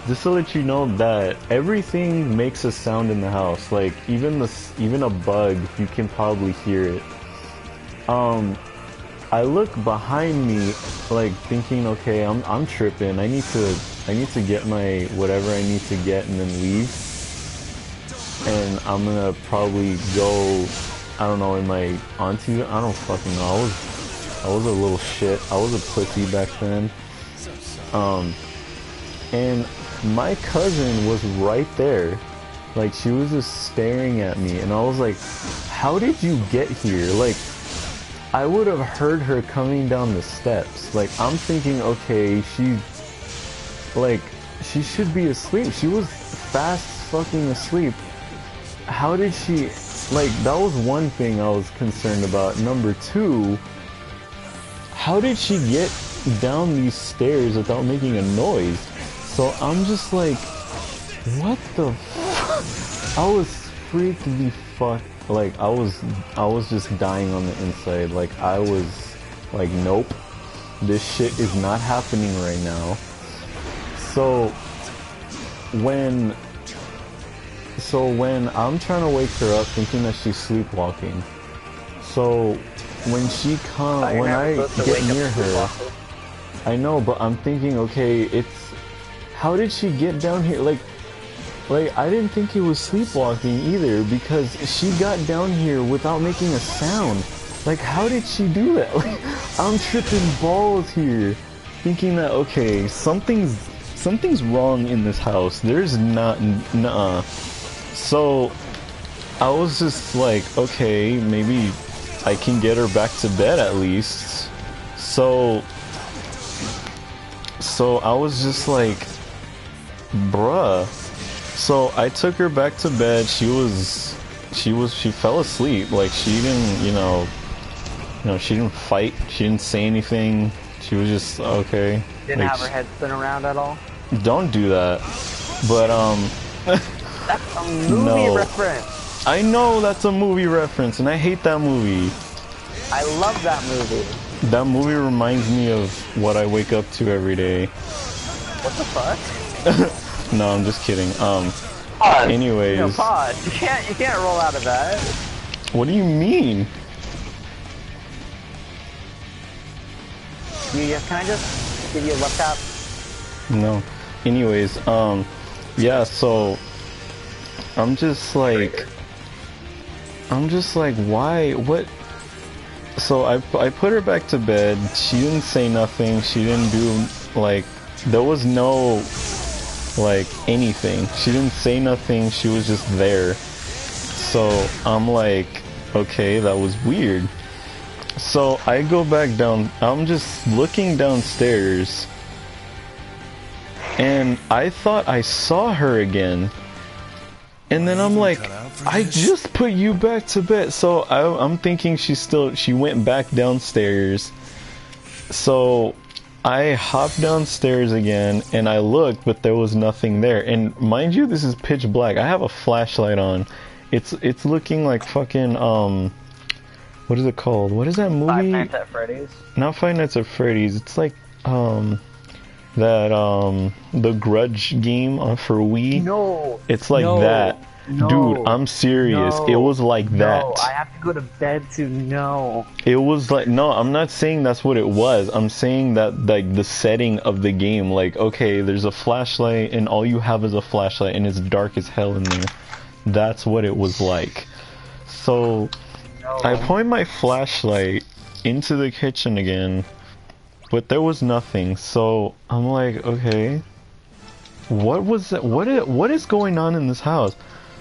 just to let you know that everything makes a sound in the house. Like even a bug, you can probably hear it. I look behind me, like thinking, okay, I'm tripping. I need to get my whatever I need to get and then leave. And I'm gonna probably go, I don't know, in my auntie. I don't fucking know. I was a little shit. I was a pussy back then. And my cousin was right there. Like, she was just staring at me, and I was like, how did you get here? Like, I would have heard her coming down the steps. Like, I'm thinking, okay, she should be asleep. She was fast fucking asleep. How did she, like, that was one thing I was concerned about. Number two, how did she get down these stairs without making a noise? So I'm just like, what the fuck? I was freaked the fuck, like I was just dying on the inside. Like I was Like, nope, this shit is not happening right now. So when I'm trying to wake her up thinking that she's sleepwalking, so when she comes, when I get near her, I know, but I'm thinking, okay, how did she get down here? Like I didn't think it was sleepwalking either, because she got down here without making a sound. Like, how did she do that? Like, I'm tripping balls here, thinking that, okay, something's wrong in this house. There's not, nuh-uh. So I was just like, okay, maybe I can get her back to bed at least. So I was just like, bruh. So I took her back to bed. She fell asleep. Like, she didn't, she didn't fight. She didn't say anything. She was just okay. Didn't like, have her head spin around at all. Don't do that. But That's a movie reference. I know that's a movie reference, and I hate that movie. I love that movie. That movie reminds me of what I wake up to every day. What the fuck? No, I'm just kidding. Pause. Anyways. No, pause. You can't roll out of that. What do you mean? Can I just give you a left tap? No. Anyways, yeah, so I'm just like, why? What? So I put her back to bed. She didn't say nothing. She didn't do, like, there was no, like, anything. She didn't say nothing. She was just there. So I'm like, okay, that was weird. So I go back down. I'm just looking downstairs, and I thought I saw her again. And then I'm like, I just put you back to bed. So I'm thinking she went back downstairs. So I hopped downstairs again, and I looked, but there was nothing there. And mind you, this is pitch black. I have a flashlight on. It's looking like fucking, what is it called? What is that movie? Five Nights at Freddy's? Not Five Nights at Freddy's. It's like, the Grudge game for Wii. No. It's like that. No. Dude, I'm serious. No. It was like that. No, I have to go to bed to know. It was like, no, I'm not saying that's what it was. I'm saying that, like, the setting of the game, like, okay, there's a flashlight and all you have is a flashlight and it's dark as hell in there. That's what it was like. So No. I point my flashlight into the kitchen again, but there was nothing. So I'm like, okay, what was that? What is going on in this house?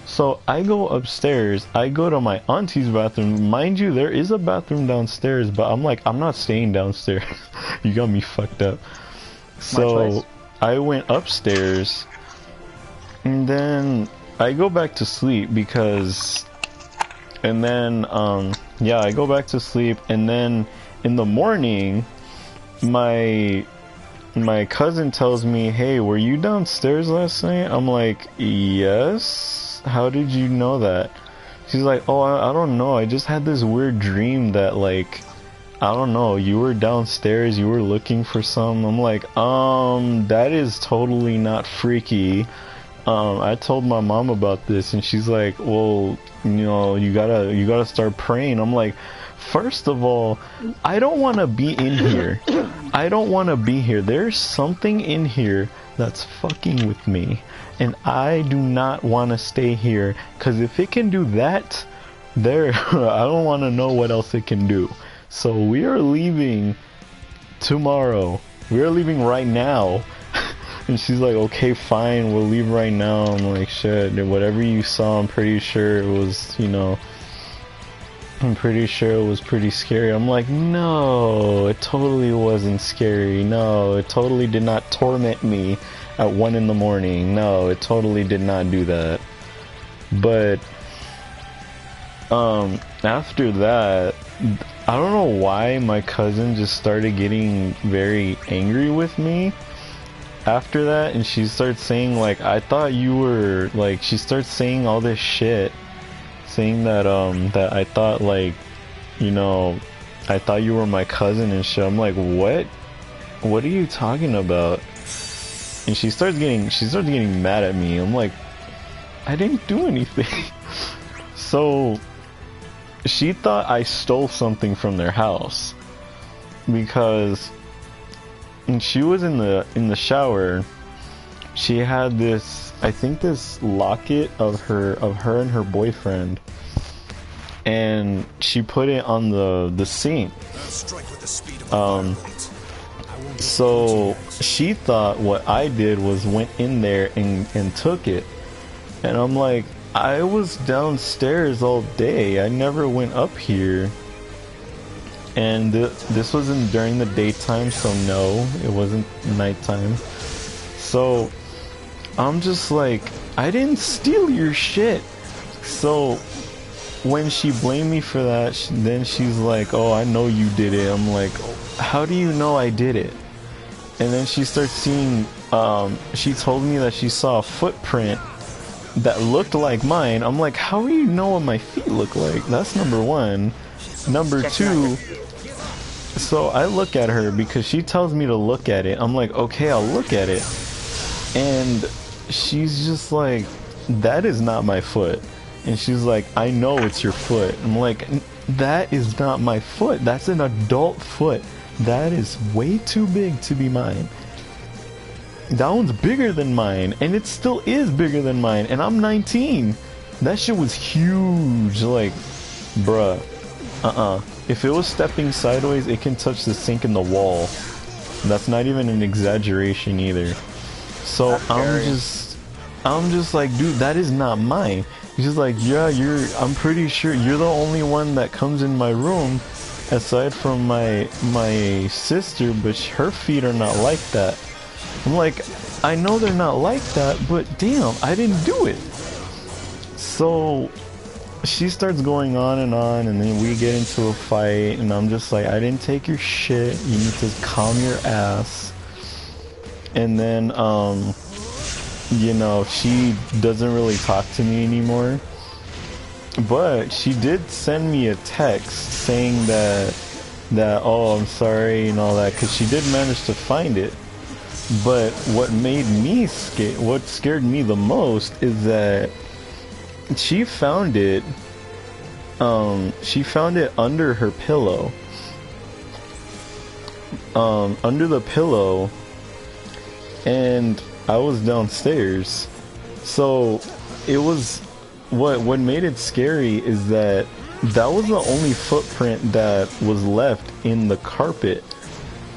So I go upstairs. I go to my auntie's bathroom. Mind you, there is a bathroom downstairs, but I'm like, I'm not staying downstairs. You got me fucked up. So I went upstairs, and then I go back to sleep because, and then yeah, I go back to sleep, and then in the morning, my cousin tells me, hey, were you downstairs last night? I'm like, yes. How did you know that? She's like, oh, I don't know. I just had this weird dream that, like, I don't know, you were downstairs, you were looking for some. I'm like, that is totally not freaky. I told my mom about this, and she's like, well, you gotta start praying. I'm like, first of all, I don't want to be in here. I don't want to be here. There's something in here that's fucking with me, and I do not want to stay here, because if it can do that, I don't want to know what else it can do. So we are leaving tomorrow. We are leaving right now. And she's like, okay, fine, we'll leave right now. I'm like, shit, whatever you saw, I'm pretty sure it was, I'm pretty sure it was pretty scary. I'm like, no, it totally wasn't scary. No, it totally did not torment me at 1 in the morning. No, it totally did not do that. But after that, I don't know why my cousin just started getting very angry with me after that, and she starts saying, like, I thought you were, like, she starts saying all this shit, saying that that I thought, like, I thought you were my cousin and shit. I'm like, what? What are you talking about? And she starts getting mad at me. I'm like, I didn't do anything. So she thought I stole something from their house because when she was in the shower, she had this, I think, this locket of her and her boyfriend, and she put it on the sink. So she thought what I did was went in there and took it, and I'm like, I was downstairs all day. I never went up here. And this wasn't during the daytime, so no, it wasn't nighttime. So I'm just like, I didn't steal your shit. So when she blamed me for that, then she's like, oh, I know you did it. I'm like, how do you know I did it? And then she starts seeing, she told me that she saw a footprint that looked like mine. I'm like, how do you know what my feet look like? That's number one. Number two, so I look at her because she tells me to look at it. I'm like, okay, I'll look at it. And she's just like, that is not my foot. And she's like, I know it's your foot. I'm like, that is not my foot. That's an adult foot. That is way too big to be mine. That one's bigger than mine, and it still is bigger than mine, and I'm 19. That shit was huge. Like, bruh, if it was stepping sideways, it can touch the sink and the wall. That's not even an exaggeration either. So I'm just like, dude, that is not mine. She's like, yeah, I'm pretty sure you're the only one that comes in my room aside from my sister, but her feet are not like that. I'm like, I know they're not like that, but damn, I didn't do it. So she starts going on, and then we get into a fight, and I'm just like, I didn't take your shit. You need to calm your ass. And then, you know, she doesn't really talk to me anymore. But she did send me a text saying that oh, I'm sorry and all that, because she did manage to find it. But what scared me the most is that she found it under her pillow. Under the pillow, and I was downstairs. So it was, what made it scary is that was the only footprint that was left in the carpet.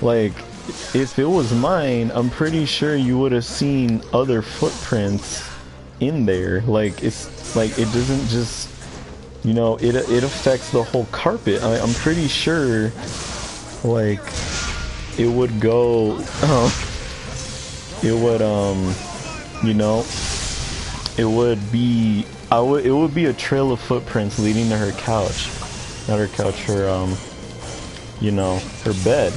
Like, if it was mine, I'm pretty sure you would have seen other footprints in there. Like, it's like, it doesn't just, you know, it affects the whole carpet. I'm pretty sure, like, it would go, it would, you know, it would be, it would be a trail of footprints leading to her couch. Not her couch, her, you know, her bed.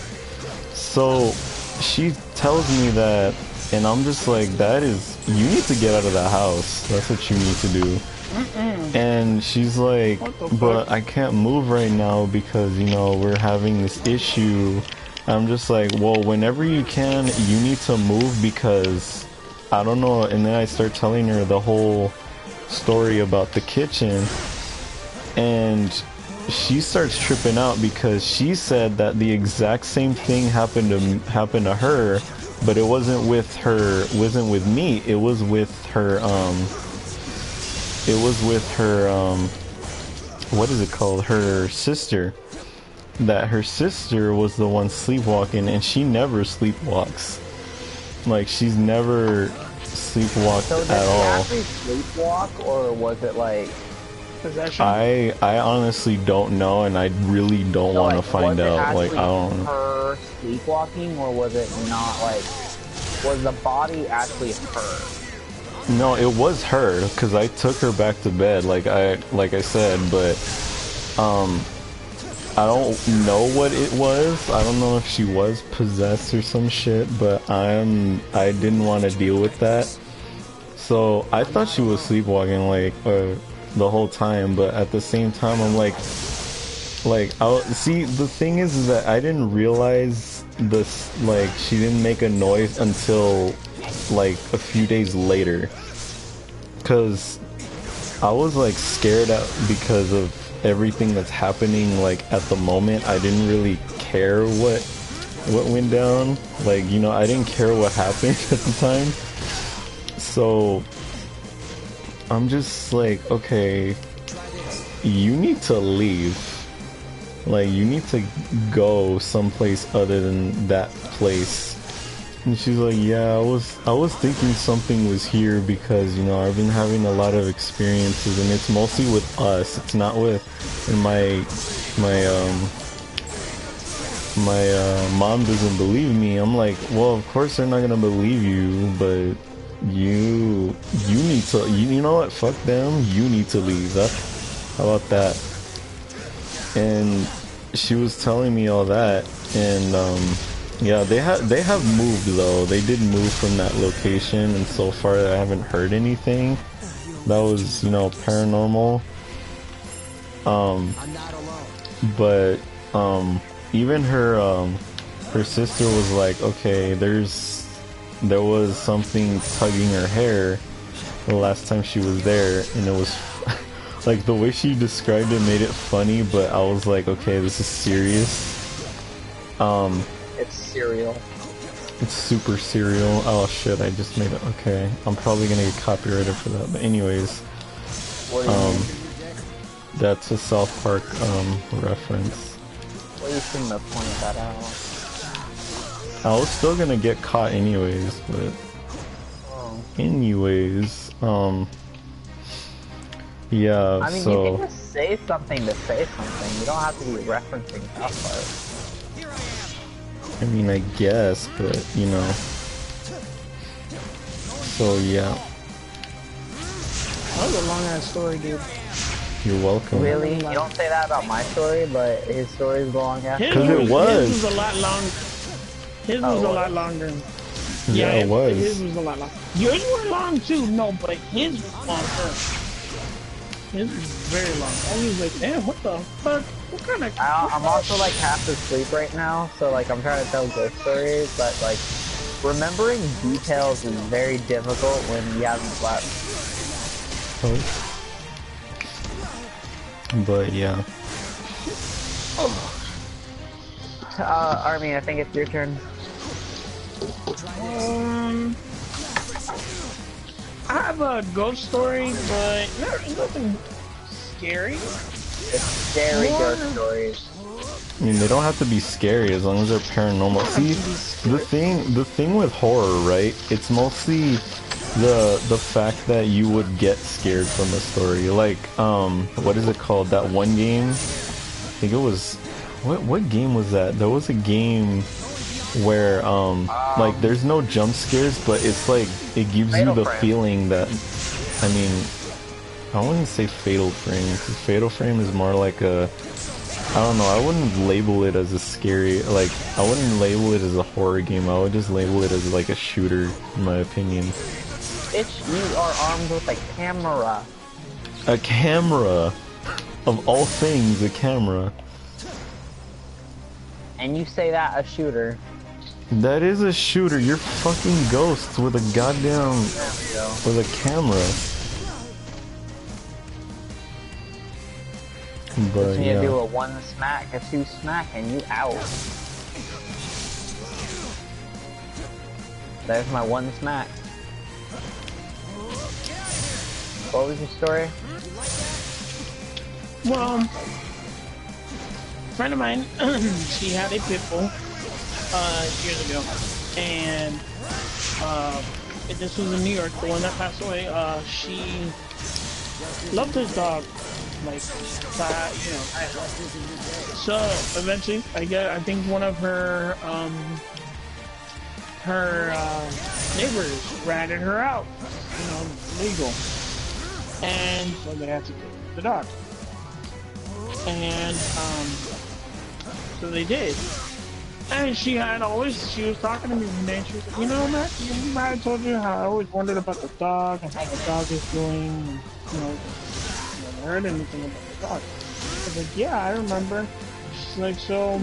So she tells me that, and I'm just like, you need to get out of that house. That's what you need to do. And she's like, but I can't move right now because, you know, we're having this issue. I'm just like, well, whenever you can, you need to move because I don't know. And then I start telling her the whole story about the kitchen, and she starts tripping out because she said that the exact same thing happened to her, but it wasn't with her, wasn't with me. It was with her, what is it called? Her sister. That her sister was the one sleepwalking, and she never sleepwalks. Like, she's never sleepwalked at all. So did she actually sleepwalk, or was it like possession? I honestly don't know, and I really don't want to find out. Like, I don't. Her sleepwalking, or was it not? Like, was the body actually her? No, it was her, because I took her back to bed, like I said, but I don't know what it was. I don't know if she was possessed or some shit, but I didn't want to deal with that. So I thought she was sleepwalking, like, the whole time, but at the same time, I'm like, Like, see, the thing is that I didn't realize this, like, she didn't make a noise until, like, a few days later. Because I was, like, scared out because of everything that's happening, like, at the moment. I didn't really care what went down. Like, you know, I didn't care what happened at the time. So, I'm just like, okay, you need to leave. Like, you need to go someplace other than that place. And she's like, yeah, I was thinking something was here because, you know, I've been having a lot of experiences, and it's mostly with us. It's not with, and my mom doesn't believe me. I'm like, well, of course they're not gonna believe you, but you need to, you know what, fuck them, you need to leave. How about that? And she was telling me all that, and yeah, they have moved though. They did move from that location, and so far I haven't heard anything that was, you know, paranormal. But even her sister was like, okay, there was something tugging her hair the last time she was there, and it was like, the way she described it made it funny, but I was like, okay, this is serious. It's cereal. It's super serial. Oh shit, I just made it. Okay, I'm probably gonna get copyrighted for that, but anyways, What do you mean? that's a South Park reference. Well, you shouldn't have pointed that out. I was still gonna get caught anyways, but anyways, yeah. I mean, so you can just say something to say something. You don't have to be referencing South Park. I mean, I guess, but you know. So yeah. That was a long ass story, dude. You're welcome. Really? You don't say that about my story, but his story is long after. Because it was. His was a lot long. His was a lot longer. Yeah, it was. His was a lot long. Yours were long too, no, but his was longer. His was very long. I was like, damn, what the fuck? What kind of... I'm also like half asleep right now, so like I'm trying to tell ghost stories, but like remembering details is very difficult when you haven't slept. But yeah. Army, I think it's your turn. I have a ghost story, but nothing scary. It's scary ghost stories. I mean, they don't have to be scary as long as they're paranormal. See, the thing with horror, right? It's mostly the fact that you would get scared from a story. Like, what is it called? That one game? I think it was, what game was that? There was a game where like, there's no jump scares, but it's like, it gives you the feeling that, I mean, I wouldn't say Fatal Frame, because Fatal Frame is more like a, I don't know, I wouldn't label it as a scary, like, I wouldn't label it as a horror game, I would just label it as like a shooter, in my opinion. Bitch, you are armed with a camera. A camera! Of all things, a camera. And you say that a shooter. That is a shooter, you're fucking ghosts with a goddamn, with a camera. But You need yeah. to do a 1 smack, a 2 smack, and you out. There's my 1 smack. What was your story? Well, a friend of mine, she had a pit bull years ago, and this was in New York. The one that passed away. She loved his dog, like you know. So eventually, I think one of her neighbors ratted her out, you know, legal, and so they had to get the dog. And so they did. And she was talking to me one day, and she was like, you know, Matt, remember I told you how I always wondered about the dog and how the dog is doing, and, you know, I never heard anything about the dog. was like, yeah, I remember. She's like, so,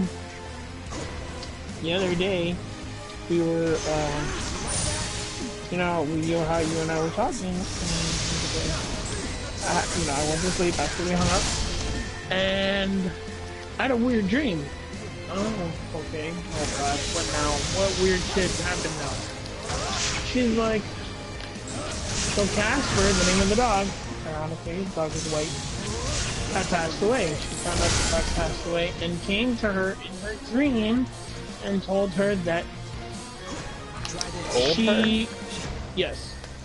the other day, we were, you know how you and I were talking, and I went to sleep after we hung up, and I had a weird dream. Oh, okay. Oh god, what now? What weird shit happened now? She's like, so Casper, the name of the dog, ironically, the dog is white, had passed away. She found out the dog passed away and came to her in her dream and told her that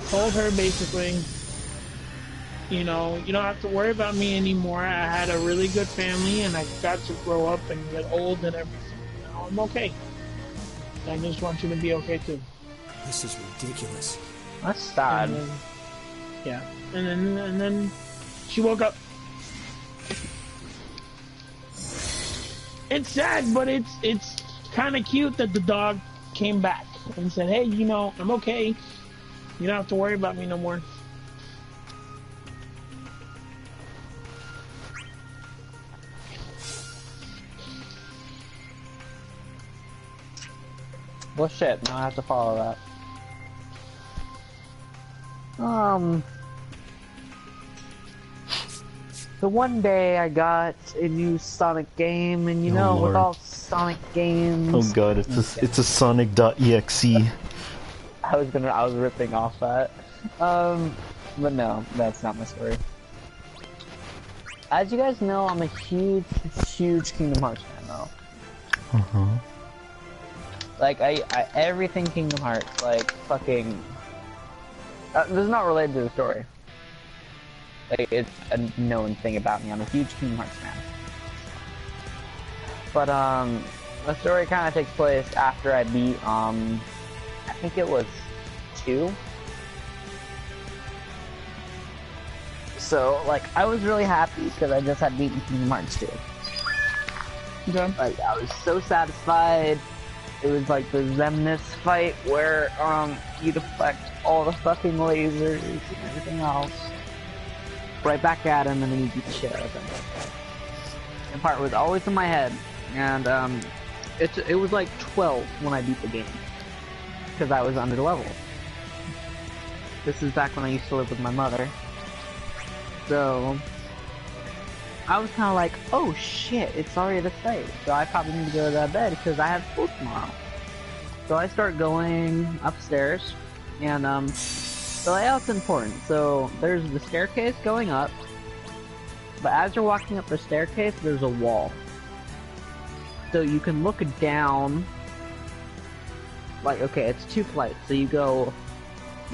told her basically, you know, you don't have to worry about me anymore. I had a really good family and I got to grow up and get old and everything. Now I'm okay. I just want you to be okay too. This is ridiculous. That's sad. And then, yeah. And then she woke up. It's sad, but it's kind of cute that the dog came back and said, hey, you know, I'm okay. You don't have to worry about me no more. Well, shit, now I have to follow that. So one day I got a new Sonic game, and you know, Lord. with all Sonic games... Oh god, it's a Sonic.exe. I was ripping off that. But no, that's not my story. As you guys know, I'm a huge Kingdom Hearts fan, though. Uh-huh. Like, I everything Kingdom Hearts, like, fucking... this is not related to the story. Like, it's a known thing about me. I'm a huge Kingdom Hearts fan. But, the story kind of takes place after I beat, I think it was 2. So, like, I was really happy because I just had beaten Kingdom Hearts 2. Okay. Like, I was so satisfied. It was like the Zemnis fight where, you deflect all the fucking lasers and everything else. Right back at him, and then you beat the shit out of him. The part was always in my head, and, it was like 12 when I beat the game. Because I was under level. This is back when I used to live with my mother. So, I was kind of like, oh shit, it's already this late, so I probably need to go to bed because I have school tomorrow. So I start going upstairs, and the layout's important. So there's the staircase going up, but as you're walking up the staircase, there's a wall. So you can look down, like, okay, it's 2 flights, so you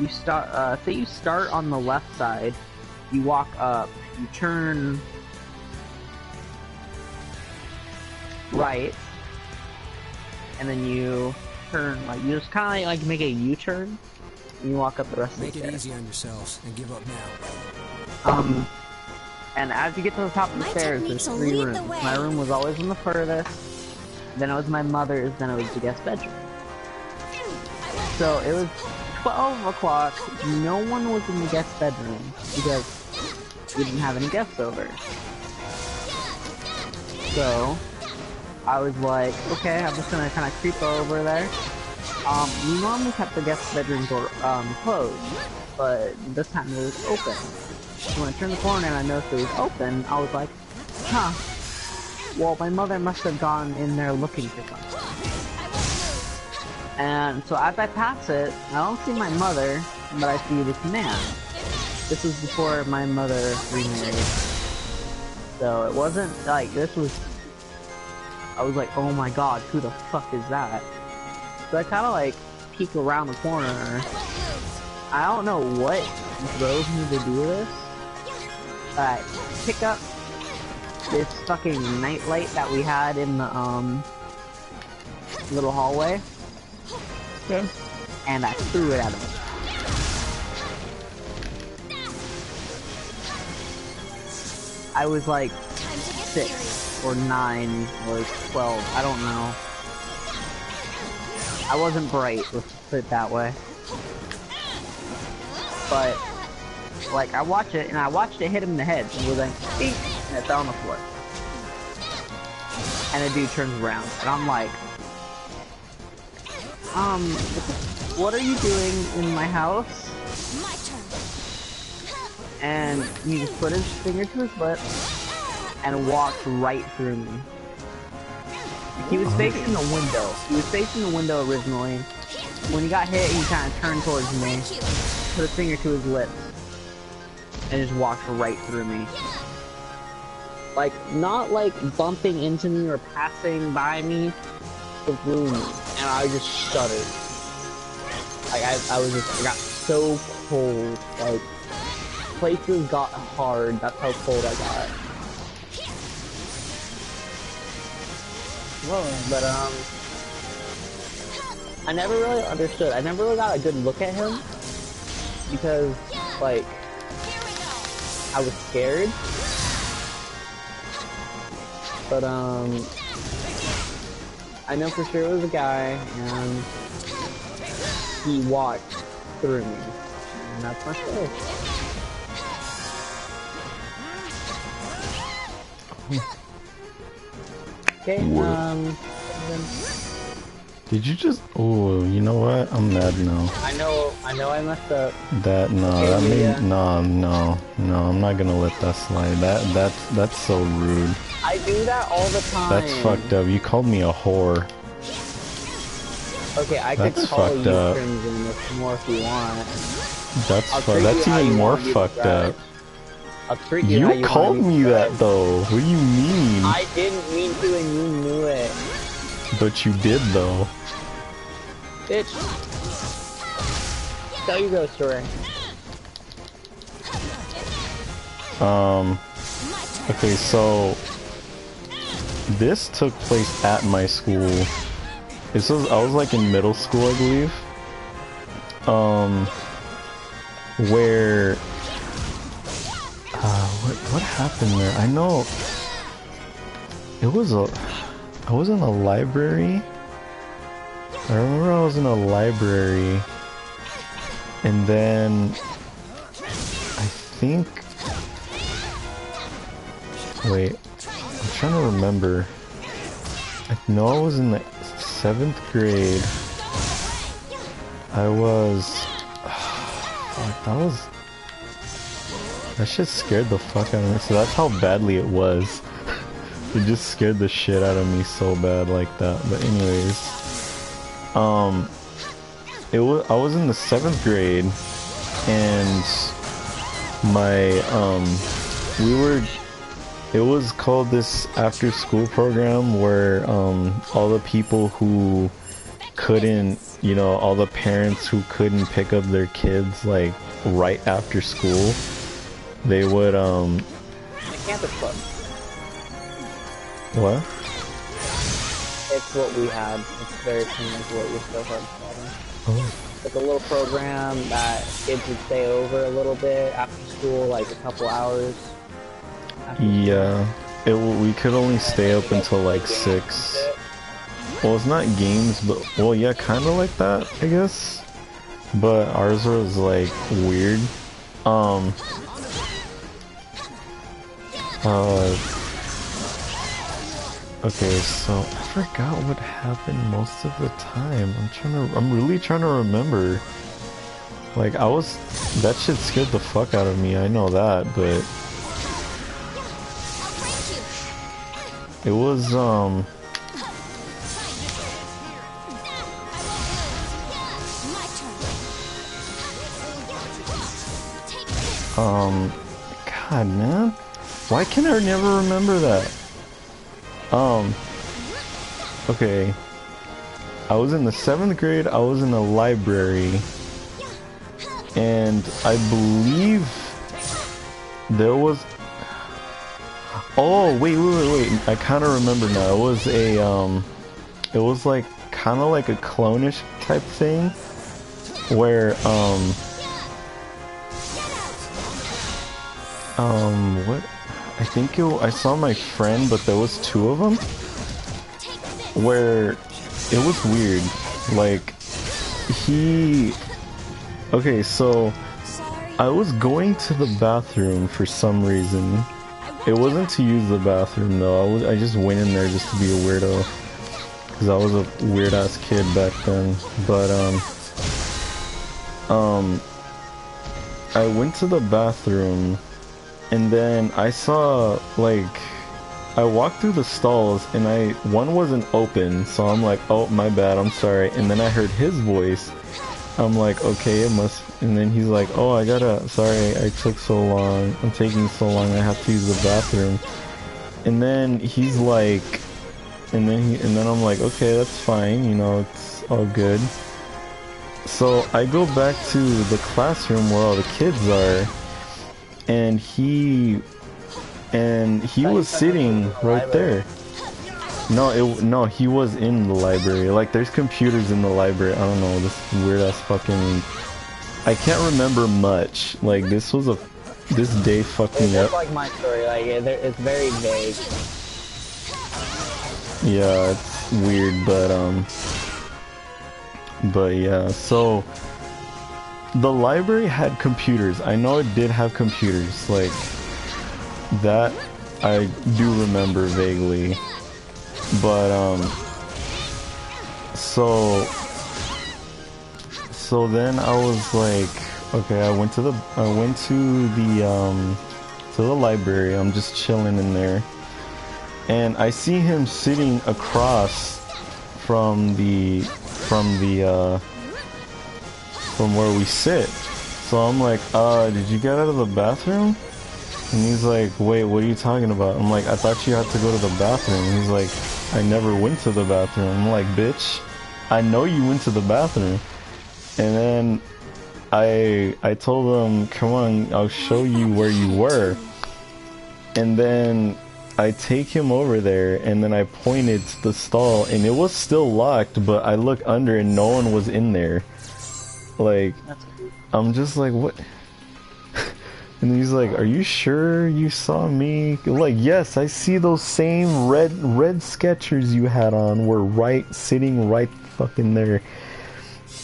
start, say you start on the left side, you walk up, you turn right, and then you turn, like, you just kind of like make a U-turn, and you walk up the rest of the stairs. Make it easy on yourselves and give up now. And as you get to the top of the stairs, there's 3 rooms. My room was always in the furthest, then it was my mother's, then it was the guest bedroom. So it was 12 o'clock, no one was in the guest bedroom, because we didn't have any guests over. So, I was like, okay, I'm just gonna kind of creep over there. We normally kept the guest bedroom door, closed, but this time it was open. So when I turned the corner and I noticed it was open, I was like, huh, well, my mother must have gone in there looking for something. And so as I pass it, I don't see my mother, but I see this man. This was before my mother remarried. So it wasn't like, this was, I was like, oh my god, who the fuck is that? So I kind of like peek around the corner. I don't know what drove me to do this. I pick up this fucking nightlight that we had in the little hallway. Yeah. And I threw it at him. I was like 6 or 9 or 12, I don't know. I wasn't bright, let's put it that way. But like, I watched it, and I watched it hit him in the head, and it was like, beep, and it fell on the floor. And the dude turns around, and I'm like, what are you doing in my house? My turn. And he just put his finger to his lip, and walked right through me. He was facing the window. He was facing the window originally. When he got hit, he kind of turned towards me, put a finger to his lips, and just walked right through me. Like, not like bumping into me or passing by me, but through me. And I just shuddered. Like, I got so cold. Like, places got hard. That's how cold I got. Whoa, but, I never really understood. I never really got a good look at him because, like, I was scared. But, I know for sure it was a guy, and he walked through me. And that's my story. Okay, Did you just? Oh, you know what? I'm mad now. I know I messed up. That no, Okay, that made yeah. no. I'm not gonna let that slide. That's so rude. I do that all the time. That's fucked up. You called me a whore. Okay, I could That's call fucked you up. Crimson if more if you want. That's how even you more want to be fucked up. described. I'll treat you how You you called want to be me that described. though. What do you mean? I didn't mean to, and you knew it, But you did though. bitch. Tell your ghost story. Okay, so this took place at my school. This was I was like in middle school, I believe. Where what happened there? I know it was I was in a library. I remember I was in a library, and then I think. Wait, I'm trying to remember. I know I was in the 7th grade. I was. Fuck, that shit scared the fuck out of me. So that's how badly it was. It just scared the shit out of me so bad like that. But anyways, I was in the 7th grade, and it was called this after school program where all the people who couldn't, all the parents who couldn't pick up their kids like right after school, they would The campus club. what? It's what we had. It's very similar to what you're still having. Oh. It's a little program that kids would stay over a little bit after school, like a couple hours. Yeah, we could only stay up until like 6. Well, it's not games, but well, yeah, kind of like that, I guess. But ours was like weird. Okay, so I forgot what happened most of the time. I'm really trying to remember. Like that shit scared the fuck out of me. I know that, but it was God, man, why can I never remember that? Okay, I was in the 7th grade. I was in a library, and I believe there was. Oh, wait. I kind of remember now. It was it was like kind of like a clone-ish type thing, where what? I think I saw my friend, but there was 2 of them, where it was weird. Like okay, so I was going to the bathroom for some reason. It wasn't to use the bathroom though. I just went in there just to be a weirdo. Cause I was a weird ass kid back then. But I went to the bathroom and then I saw like I walked through the stalls and one wasn't open, so I'm like, oh my bad, I'm sorry. And then I heard his voice. I'm like, okay, it must. And then he's like, oh, sorry, I took so long. I'm taking so long. I have to use the bathroom. And then he's like, and then I'm like, okay, that's fine. You know, it's all good. So I go back to the classroom where all the kids are, and he was sitting right there. No, he was in the library. Like, there's computers in the library. I don't know, this weird ass fucking... I can't remember much. Like, this day fucked me up. It's like my story, like, it's very vague. Yeah, it's weird, but yeah, so... The library had computers. I know it did have computers. Like, that I do remember vaguely. But so then I was like, okay, I went to the library. I'm just chilling in there, and I see him sitting across from where we sit. So I'm like, did you get out of the bathroom? And he's like, wait, what are you talking about? I'm like, I thought you had to go to the bathroom. And he's like, I never went to the bathroom. I'm like, bitch, I know you went to the bathroom. And then I told him, come on, I'll show you where you were. And then I take him over there, and then I pointed to the stall, and it was still locked, but I look under and no one was in there. Like, I'm just like, what? And he's like, are you sure you saw me? Like, yes, I see those same red Skechers you had on were sitting right fucking there.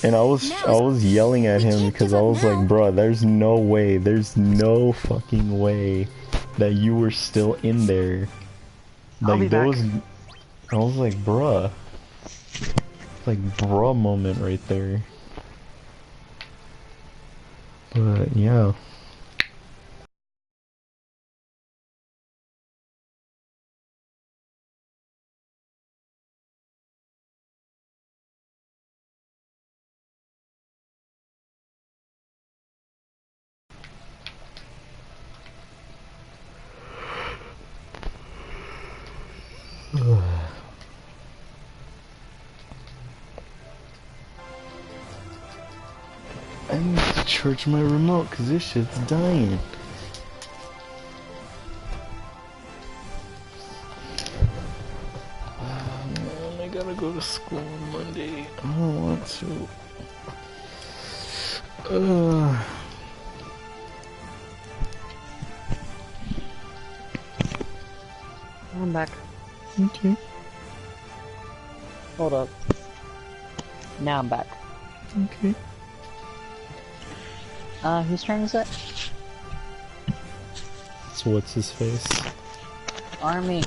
And I was yelling at him because I was like, bruh, there's no fucking way that you were still in there. Like, I was like, bruh. Like, bruh moment right there. But, yeah. I need to charge my remote because this shit's dying. Man, I gotta go to school on Monday. I don't want to. I'm back. Okay. Hold up. Now I'm back. Okay. Whose turn is it? So what's his face? Army.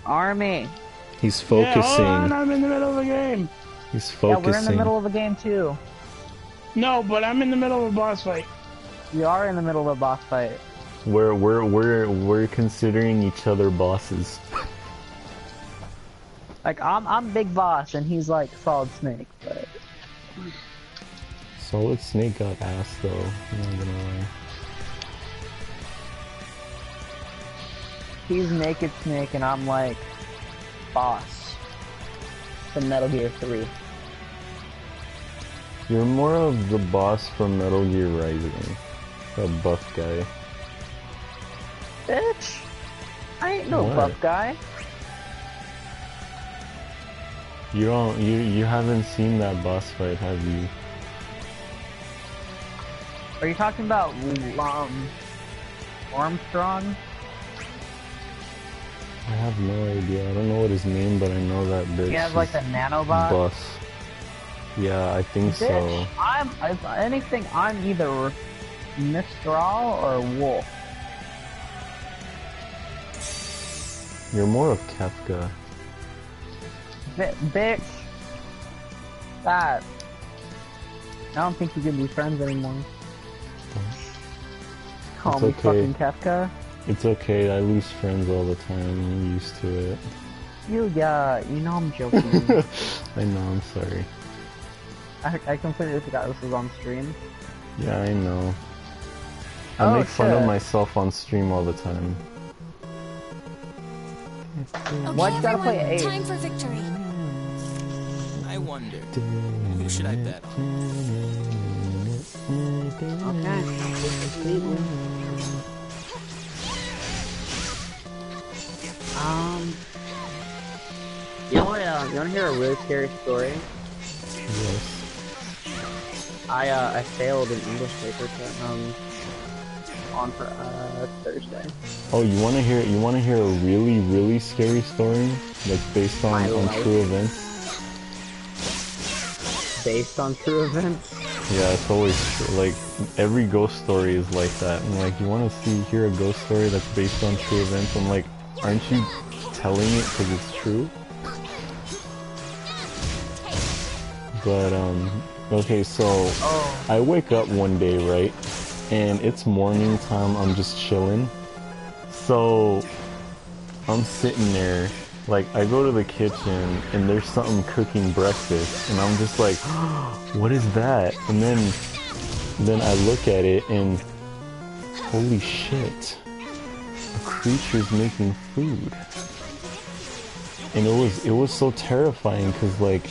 Army. He's focusing. Yeah, hold on, I'm in the middle of a game. He's focusing. Yeah, we're in the middle of a game too. No, but I'm in the middle of a boss fight. We are in the middle of a boss fight. We're considering each other bosses. Like, I'm Big Boss and he's like Solid Snake, but... Solid Snake got ass though, I'm not gonna lie. He's Naked Snake and I'm like... Boss. From Metal Gear 3. You're more of the boss from Metal Gear Rising. That buff guy. Bitch! I ain't no What? buff guy. You haven't seen that boss fight, have you? Are you talking about, Armstrong? I have no idea. I don't know what his name, but I know that bitch. He has like a nanobot? Boss. Yeah, I think so. Bitch, if anything, I'm either Mistral or Wolf. You're more of Kefka. Bitch. That. I don't think you can be friends anymore. Call me okay. fucking Kefka. It's okay, I lose friends all the time, I'm used to it. You know I'm joking. I know, I'm sorry. I completely forgot this was on stream. Yeah, I know. I make fun of myself on stream all the time. Okay, Why'd you gotta play everyone, 8? time for victory. I wonder, who should I bet on? You wanna hear a really scary story? Yes. I failed an English paper on Thursday. Oh, you wanna hear a really, really scary story that's based on true events? Based on true events? Yeah, it's always true. Like, every ghost story is like that. And like, you wanna hear a ghost story that's based on true events? I'm like, aren't you telling it because it's true? But, okay, so, I wake up one day, right? And it's morning time, I'm just chilling. So, I'm sitting there, like, I go to the kitchen, and there's something cooking breakfast, and I'm just like, what is that? And then I look at it, and holy shit, a creature's making food. And it was so terrifying, because like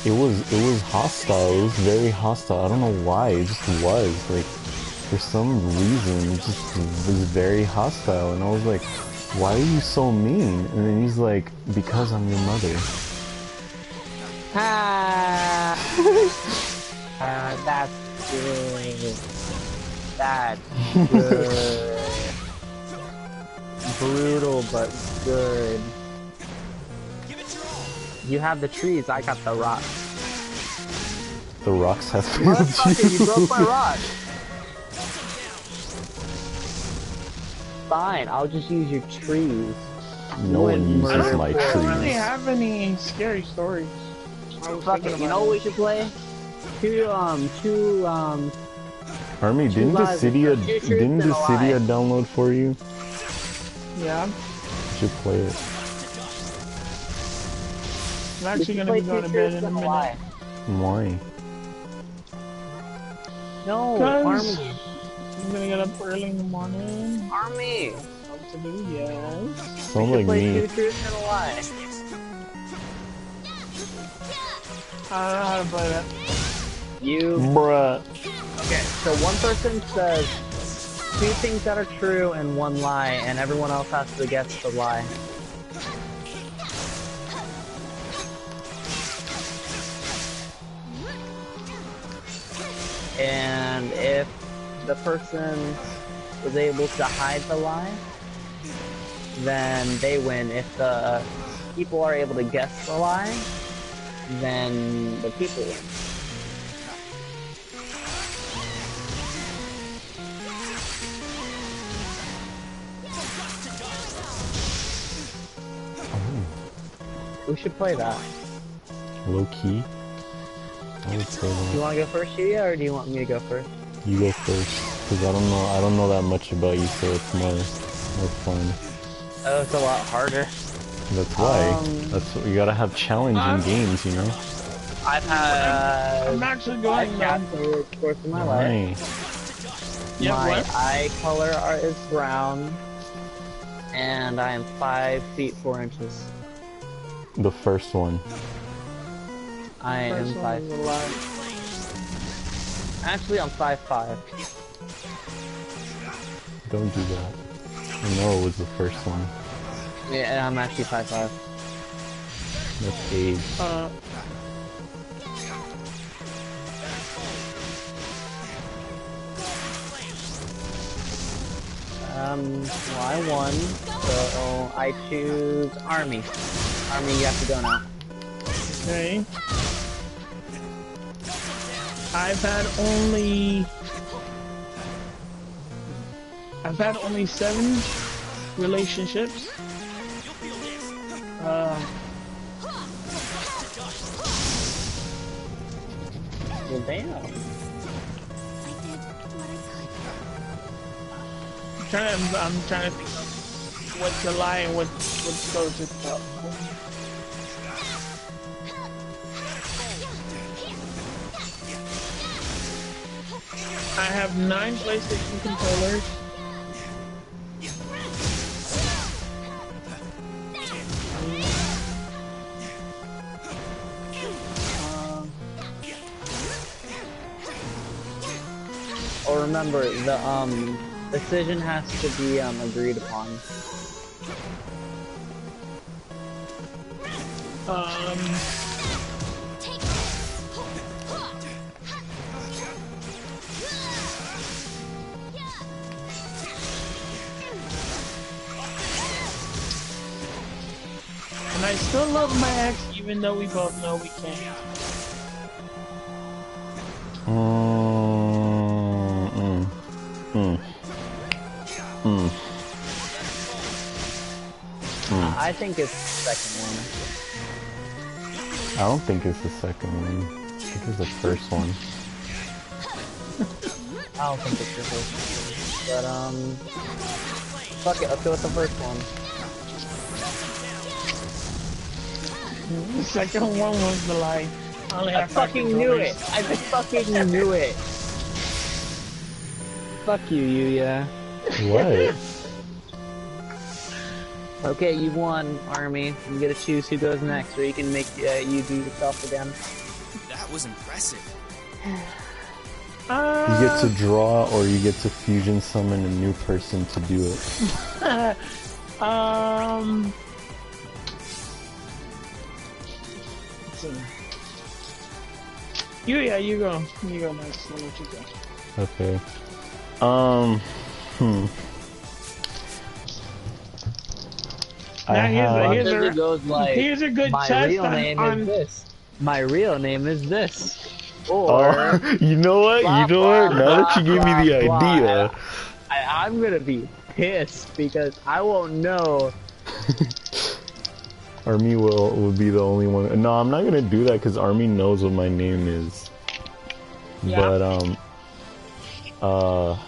it was hostile. It was very hostile. I don't know why. It just was like, for some reason, it just was very hostile. And I was like, why are you so mean? And then he's like, because I'm your mother. That's good. That's good. Brutal, but good. You have the trees, I got the rocks. The rocks have Motherfucker, you broke my rock! Fine, I'll just use your trees. No one uses my I don't really trees. have any scary stories. Fuck it, you know what we should play? Army, didn't Dissidia download for you? Yeah. You should play it. I'm actually gonna be going to bed in a minute. Why? No, Army. Army. I'm gonna get up early in the morning. Army. What to do? Yes. Sounds like Play me. Two Truths and a Lie. I don't know how to play that. Bruh. Okay, so one person says 2 things that are true and 1 lie, and everyone else has to guess the lie. And if the person was able to hide the lie, then they win. If the people are able to guess the lie, then the people win. We should play that. Low key. I would play that. You want to go first, Dissidia, or do you want me to go first? You go first, because I don't know that much about you, so it's more fun. Oh, it's a lot harder. That's why. That's what you gotta have challenging games, you know. I've had. I'm actually going cats over the course of my life. Yeah, My what? eye color is brown, and I am 5 feet 4 inches. The first one. I am First one 5. was a lie. Actually, I'm 5'5". Don't do that. I know it was the first one. Yeah, and I'm actually 5'5". That's age. Well, I won, so I choose Army. Army, you have to go now. Okay. I've had only 7 relationships. Well, damn. I'm trying to think of what's a lie and what's goes with stuff. I have 9 PlayStation controllers. Or remember, the decision has to be agreed upon. And I still love my ex, even though we both know we can't. I think it's the second one. I don't think it's the second one. I think it's the first one. I don't think it's the first one. But, fuck it, let's go with the first one. The second one was the lie. I fucking knew it! I just fucking knew it! Fuck you, Yuya. What? Okay, you won, Army. You get to choose who goes next, or you can make you do yourself again. That was impressive. You get to draw, or you get to fusion summon a new person to do it. Yeah, you go. You go next. I'll let you go. Okay. Now here's a good my test real name on is this. My real name is this. Or you know what? blah, You know blah, what? Now that you gave me the blah, idea. I'm gonna be pissed because I won't know. Army will be the only one. No, I'm not gonna do that because Army knows what my name is. Yeah. But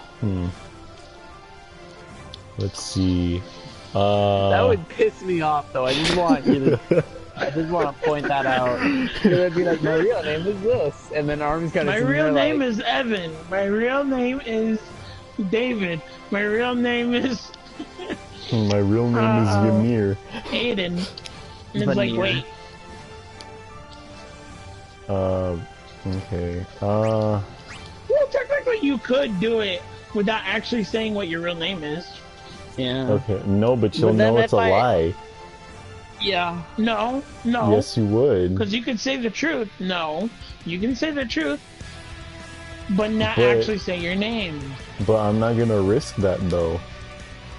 let's see. That would piss me off, though. I just want you to. I just want to point that out. You're gonna be like, my real name is this, and then Arm's gonna. My real name is Evan. My real name is David. My real name is. My real name is Ymir. Aiden. And it's like, wait. Okay. Well, technically, you could do it without actually saying what your real name is. Yeah. Okay. No, but you'll know it's a lie. Yeah. No. Yes, you would. Because you could say the truth. No. You can say the truth. But not actually say your name. But I'm not gonna risk that, though.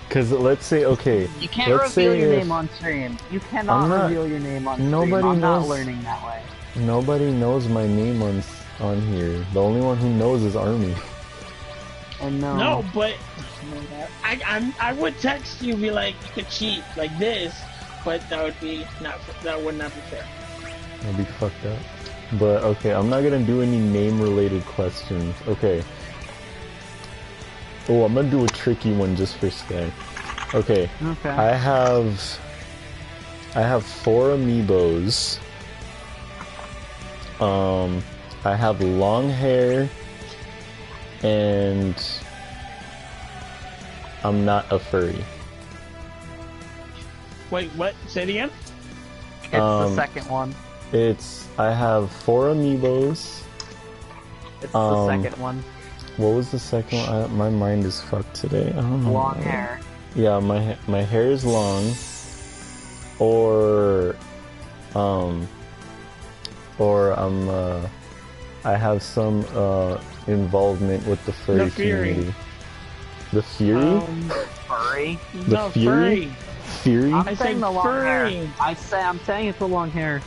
Because let's say, okay. You can't reveal your name on stream. You cannot reveal your name on stream. I'm not learning that way. Nobody knows my name on here. The only one who knows is Army. Oh no. No, but I would text you, be like, you could cheat like this, but that would not be fair. That'd be fucked up. But okay, I'm not gonna do any name-related questions. Okay. Oh, I'm gonna do a tricky one just for Sky. Okay. Okay. I have 4 amiibos. I have long hair, and I'm not a furry. Wait, what? Say it again? It's the second one. I have 4 amiibos. It's the second one. What was the second one? My mind is fucked today. I don't know. Long hair. Yeah, my hair is long. Or I have some involvement with the furry community. The Fury? Furry? The Fury? Fury? I'm saying the long hair. I'm saying it's the long hair.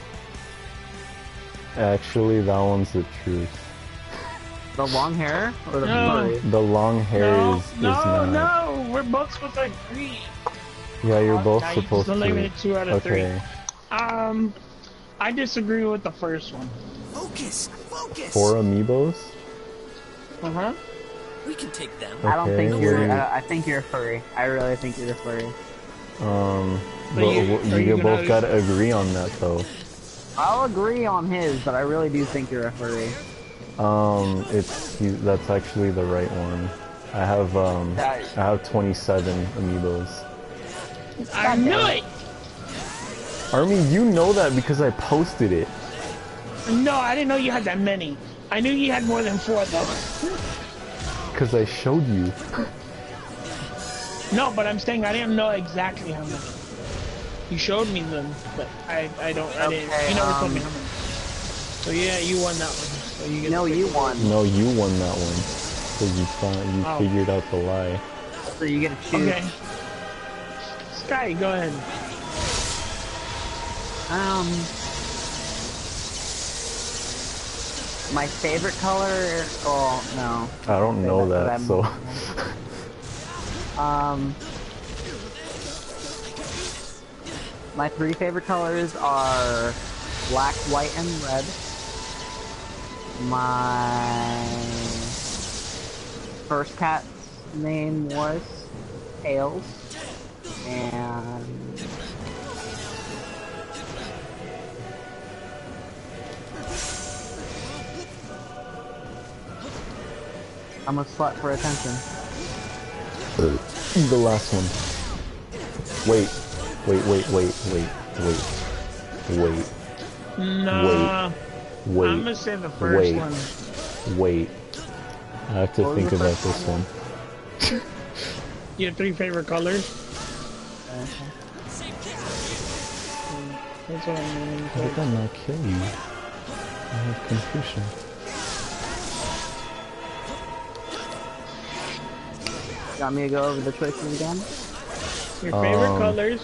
Actually, that one's the truth. The long hair or the No. furry? The long hair No, is no, not. no. We're both supposed to agree. Yeah, you're both Now you supposed just eliminated to. 2 out of 3. Okay. I disagree with the first one. Focus! Focus! 4 amiibos? Uh-huh. We can take them. I don't think Okay, you're. what do you- I think you're a furry. I really think you're a furry. But But are you you gonna- both gotta agree on that though. I'll agree on his, but I really do think you're a furry. That's actually the right one. I have 27 amiibos. I knew it! Army, you know that because I posted it. No, I didn't know you had that many. I knew you had more than 4, though. Because I showed you. No, but I'm saying I didn't know exactly how many. You showed me them, but I didn't. Okay, You never told me how many. So yeah, you won that one. So you get No, to pick you one. won. No, you won that one. Because you Oh. figured out the lie. So you get to choose. Okay. Sky, go ahead. My favorite color. Oh no. I don't Say know that that, 'cause so. My 3 favorite colors are black, white, and red. My first cat's name was Tails, and I'm a slut for attention. The last one. Wait. Nah. Wait. I'm gonna say the first Wait. one. Wait. I have to What was think the about first this one. You have 3 favorite colors? That's what I'm meaning. How did that not kill you? I have confusion. Want me to go over the choices again? Your favorite colors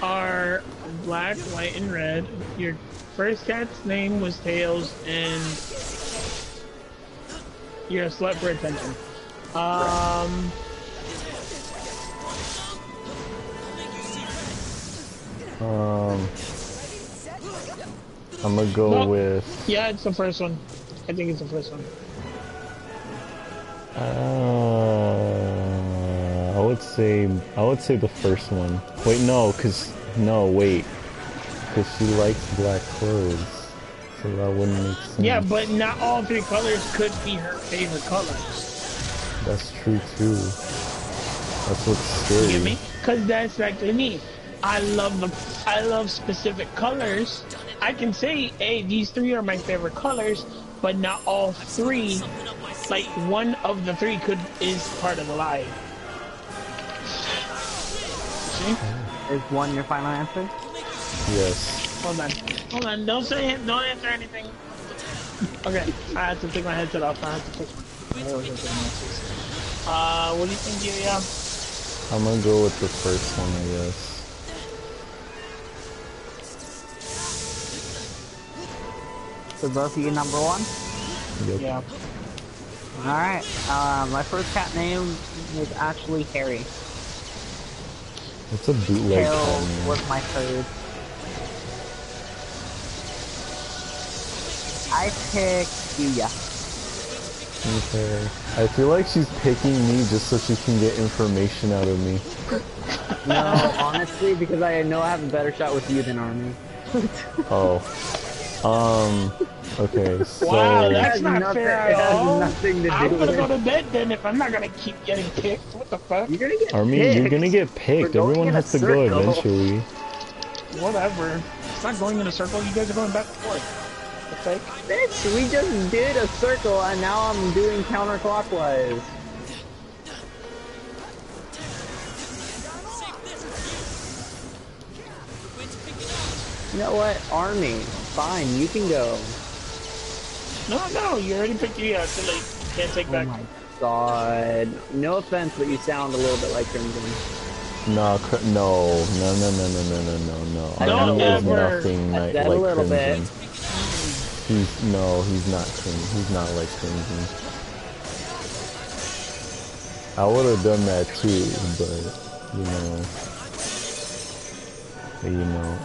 are black, white, and red. Your first cat's name was Tails, and you're a slut for attention. I'm gonna go No. with. Yeah, it's the first one. I think it's the first one. I would say the first one. Wait, no, wait, cause she likes black clothes, so that wouldn't make sense. Yeah, but not all 3 colors could be her favorite colors. That's true too. That's what's scary. You get me? Cause that's like me. I love specific colors. I can say, hey, these 3 are my favorite colors, but not all 3. Like one of the 3 is part of the lie. See? Is 1 your final answer? Yes. Hold on. Don't say it. Don't answer anything. Okay, I have to take my headset off. I have to fix my. What do you think, Yuya? I'm gonna go with the first one, I guess. So both of you number 1? Yep. Yeah. Alright, my first cat name was actually Harry. It's a bootleg Tails cat name. was my third. I picked Yuya. Okay. I feel like she's picking me just so she can get information out of me. No, honestly, because I know I have a better shot with you than Army. Oh. Okay, so... Wow, that's has not nothing- fair it at has all. nothing to do I'm gonna with go it. to bed then if I'm not gonna keep getting picked. What the fuck? You're gonna get Army, picked. you're gonna get picked. We're going Everyone in a has to go circle. eventually. Whatever. It's not going in a circle. You guys are going back and forth. The fake. Bitch, we just did a circle and now I'm doing counterclockwise. You know what? Army. Fine, you can go. No, you already picked you. Yeah, too late. Can't take Oh back. my god. No offense, but you sound a little bit like Crimson. No. Don't Army is ever- nothing I like said a little Crimson. bit. He's not Crimson. He's not like Crimson. I would have done that too, but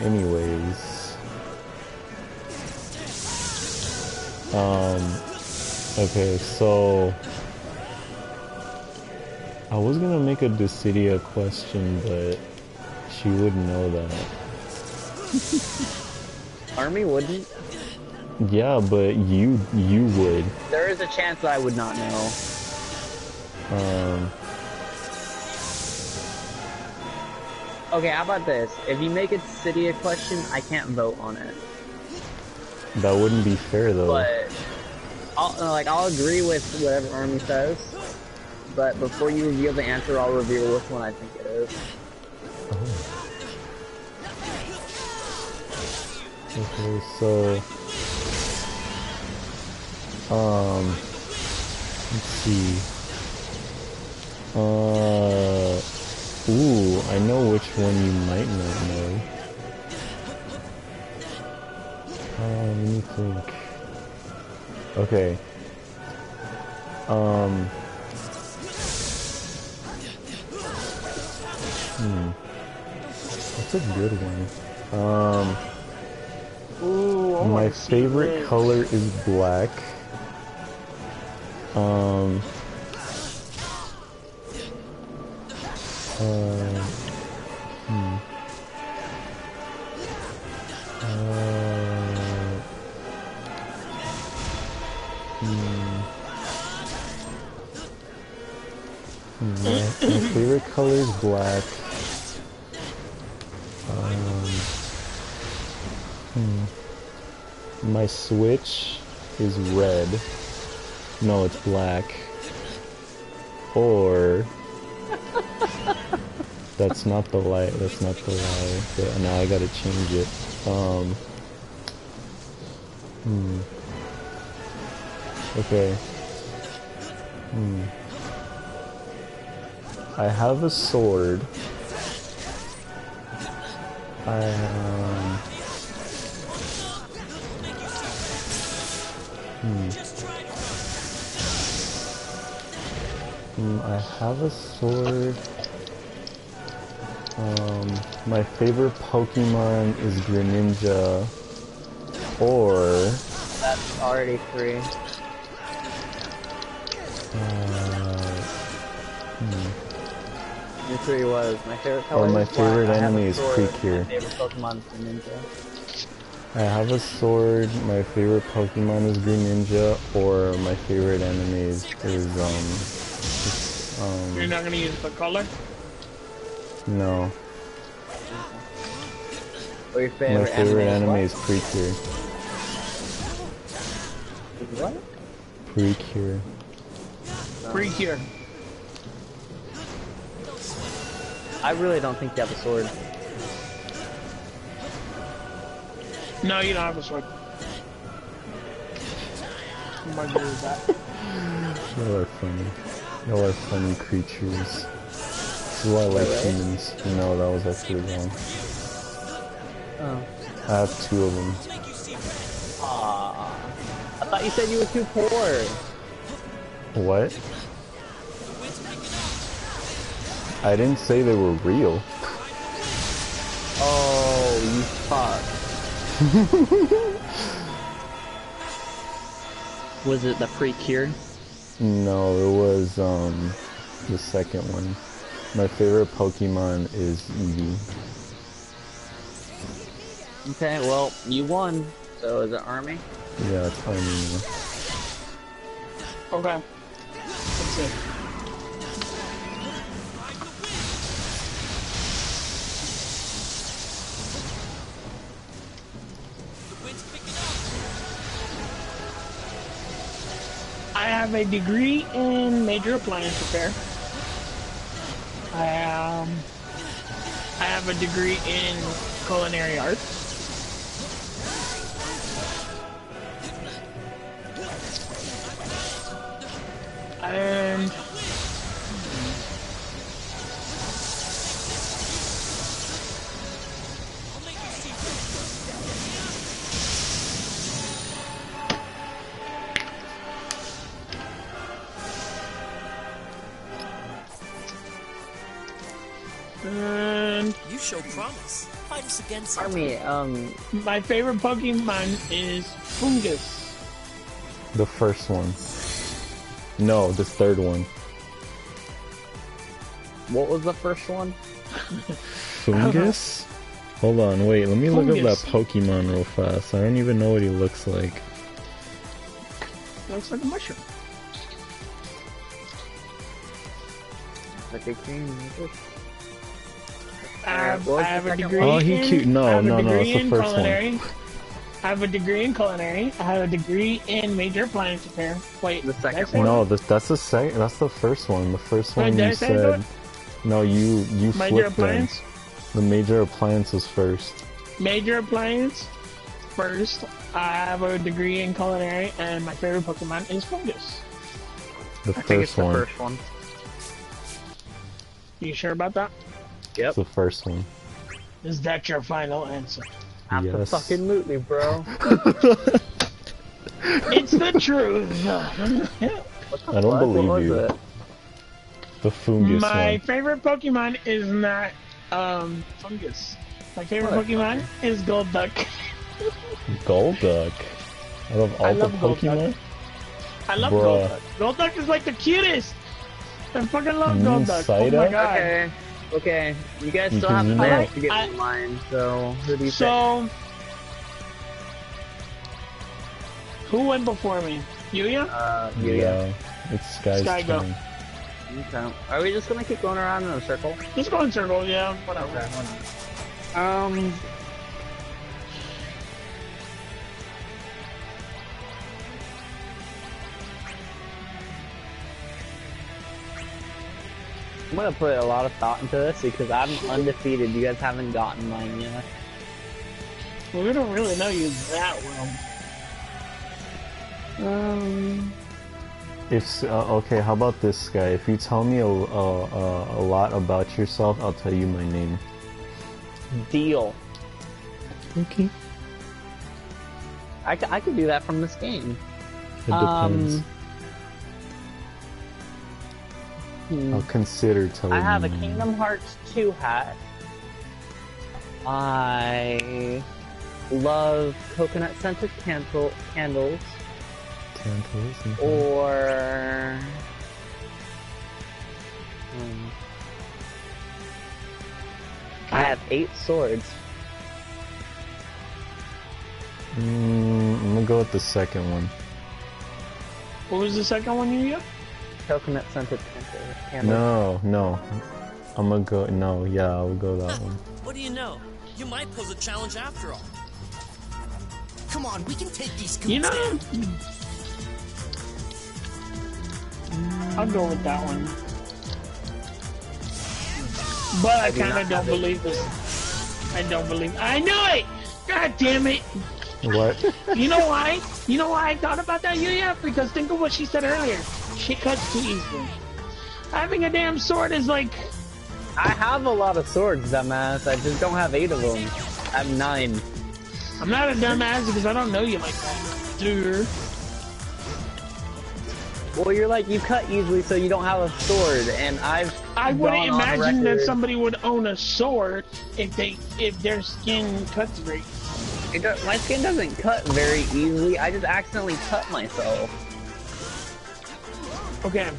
anyways. Okay, so I was gonna make a Dissidia question, but she wouldn't know that. Army wouldn't. Yeah, but you would. There is a chance that I would not know. Okay, how about this? If you make a Dissidia question, I can't vote on it. That wouldn't be fair though. But I'll agree with whatever Army says. But before you reveal the answer, I'll reveal which one I think it is. Okay, so let's see. Ooh, I know which one you might not know. Let me think. Okay. That's a good one. Ooh, My favorite color is black. My favorite color is black. My switch is red. No, it's black. Or that's not the light. That's not the lie. But now I gotta change it. Okay. I have a sword. I have a sword. My favorite Pokemon is Greninja. Or That's already free. Your three was my favorite color. Or my is black. favorite I have a enemy is sword. Precure. My favorite Pokemon is Greninja. I have a sword, my favorite Pokemon is Greninja, or my favorite enemy is You're not gonna use the color? no. Or your My favorite favorite enemy is is Precure. what? Precure. Precure. I really don't think you have a sword. No, you don't have a sword. I'm gonna agree with that. Y'all are funny. Y'all are funny creatures. This is why I like humans. No, that was actually wrong. Oh. I have two of them. Aww. I thought you said you were too poor. What? I didn't say they were real. Oh, you fuck. Was it the Precure? No, it was the second one. My favorite Pokemon is Eevee. Okay, well, you won. So is it Army? Yeah, it's Armenia. Okay. That's it. I have a degree in major appliance repair. I have a degree in culinary arts. And You show promise. Fight us against Army, My favorite Pokemon is Fungus. The first one. No, the third one. what was the first one? Fungus? Hold on, wait, let me look up Fungus. that Pokemon real fast. I don't even know what he looks like. Looks like a mushroom. Like a green. I have What was a the second degree one? Oh, he in, cute. No, I have no, a no, degree it's the in first one. culinary. I have a degree in culinary. I have a degree in major appliance repair. Wait, The second did I say one? No, that's the second. That's the first one. The first Wait, one did I you say said. that? No, you Major flipped them. appliance? The major appliance was first. Major appliance first. I have a degree in culinary, and my favorite Pokemon is Fungus. The I think it's first the one. first one. You sure about that? Yep. It's the first one. Is that your final answer? Yes. Absolutely, bro. It's the truth. I don't believe what you. was it? The Fungus My one. favorite Pokemon is not Fungus. My favorite What? Pokemon is Golduck. Golduck. Out of all I the love Golduck. Pokemon? I love Bruh. Golduck. Golduck is like the cutest. I fucking love You mean Golduck. Oh my Psyduck? god. Okay. Okay. You guys still Because have you a know- minute to get I- in line, so who do you So, who went before me? Yuya? pick? Yeah. It's Sky's Sky go. turn. Okay. Are we just gonna keep going around in a circle? Let's go in circles, yeah. Whatever. I'm gonna put a lot of thought into this because I'm undefeated. You guys haven't gotten mine yet. Well, we don't really know you that well. If okay, how about this guy? If you tell me a lot about yourself, I'll tell you my name. Deal. Okay. I could do that from this game. It depends. I'll consider telling I have you a my name. Kingdom Hearts 2 hat. I love coconut scented candles. Tentacles, okay. Or I have 8 swords. I'm gonna go with the second one. What was the second one, Yuya? Coconut scented candles. No. I'm gonna go. No, yeah, I'll go that one. What do you know? You might pose a challenge after all. Come on, we can take these scoops You know, down. I'll go with that one. But I kind of don't believe this. I don't believe. I knew it! God damn it! What? You know why? You know why I thought about that, Yuya? Because think of what she said earlier. She cuts too easily. Having a damn sword is like... I have a lot of swords, dumbass. I just don't have 8 of them. I have 9. I'm not a dumbass because I don't know you like that. Dude. Well, you're like, you cut easily so you don't have a sword, and I wouldn't gone on imagine that record- somebody would own a sword if their skin cuts great. My skin doesn't cut very easily. I just accidentally cut myself. Okay,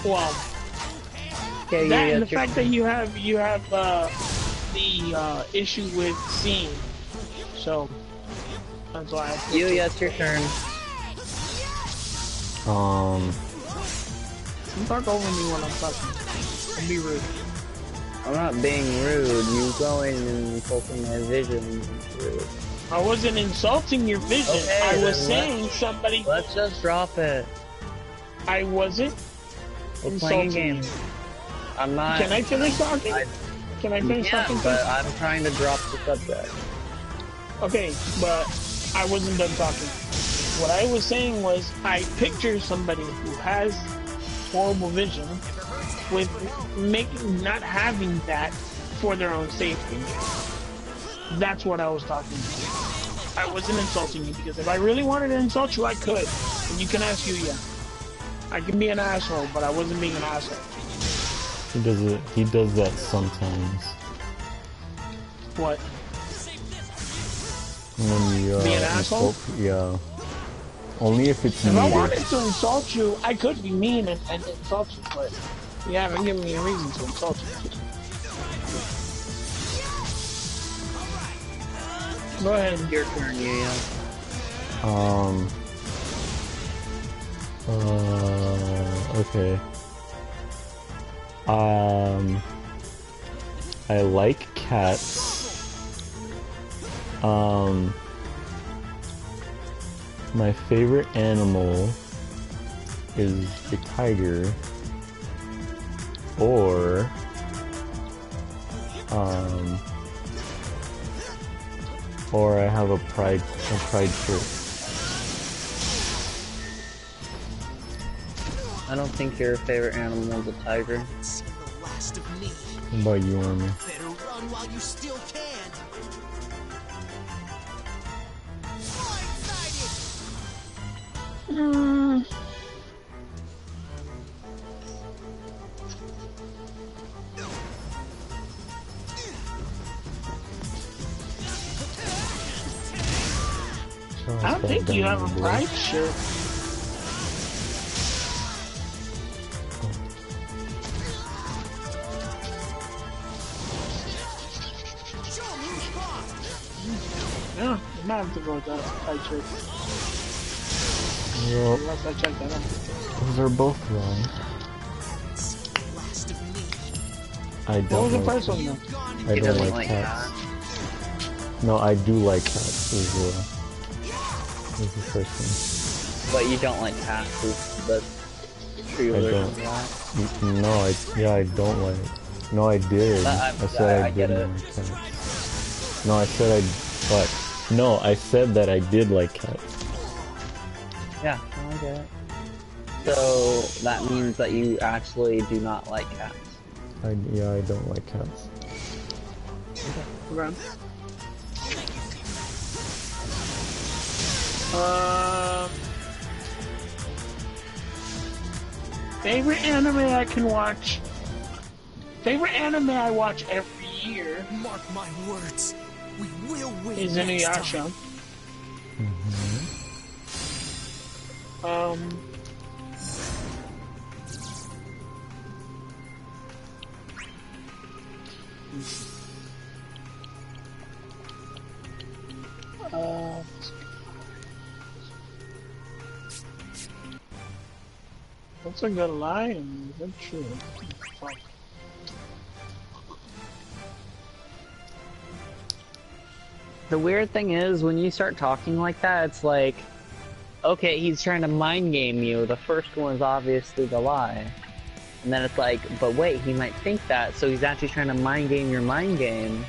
well, Okay, that and the that's your- fact that you have the issue with seeing, so that's why. Yes, your turn. Don't talk over me when I'm talking. Don't be rude. I'm not being rude. You going and insulting my vision is rude. I wasn't insulting your vision. Okay, I was then saying somebody. Let's just drop it. I wasn't We're playing a insulting game. you. I'm not. Can I finish talking? Can I finish Yeah, talking? but please? I'm trying to drop the subject. Okay, but I wasn't done talking. What I was saying was I picture somebody who has horrible vision with not having that for their own safety. That's what I was talking about. I wasn't insulting you because if I really wanted to insult you, I could. And you can ask Yuya. I can be an asshole, but I wasn't being an asshole. He does it. He does that sometimes. What? When you Be an asshole? yeah. Only if it's If I needed. wanted to insult you, I could be mean and insult you, but you haven't given me a reason to insult you. Go ahead. Your turn, Yuya. Okay. I like cats. My favorite animal is a tiger, or I have a pride shirt. I don't think your favorite animal is a tiger. See the last of me. What about you, Army? Better run while you still can. I don't think you have a pride shirt. Yeah, you might have to go with that pride shirt. Well, Unless I check that out. those are both wrong. Last of me. I What was don't the like first one then? I He don't doesn't like like cats. cats. No, I do like cats. Is the first But you don't like cats is the true I version don't. of that. one. No, I don't like. No, I did. I said I get didn't it. like cats. No, I said but no, I said that I did like cats. Yeah, I get it. So that means that you actually do not like cats. I don't like cats. Okay. Favorite anime I can watch. Favorite anime I watch every year Mark my words. We will win is next Inuyasha. time. What's a good lie and is it true? Fuck. The weird thing is, when you start talking like that, it's like, okay, he's trying to mind game you. The first one is obviously the lie. And then it's like, but wait, he might think that, so he's actually trying to mind game your mind game.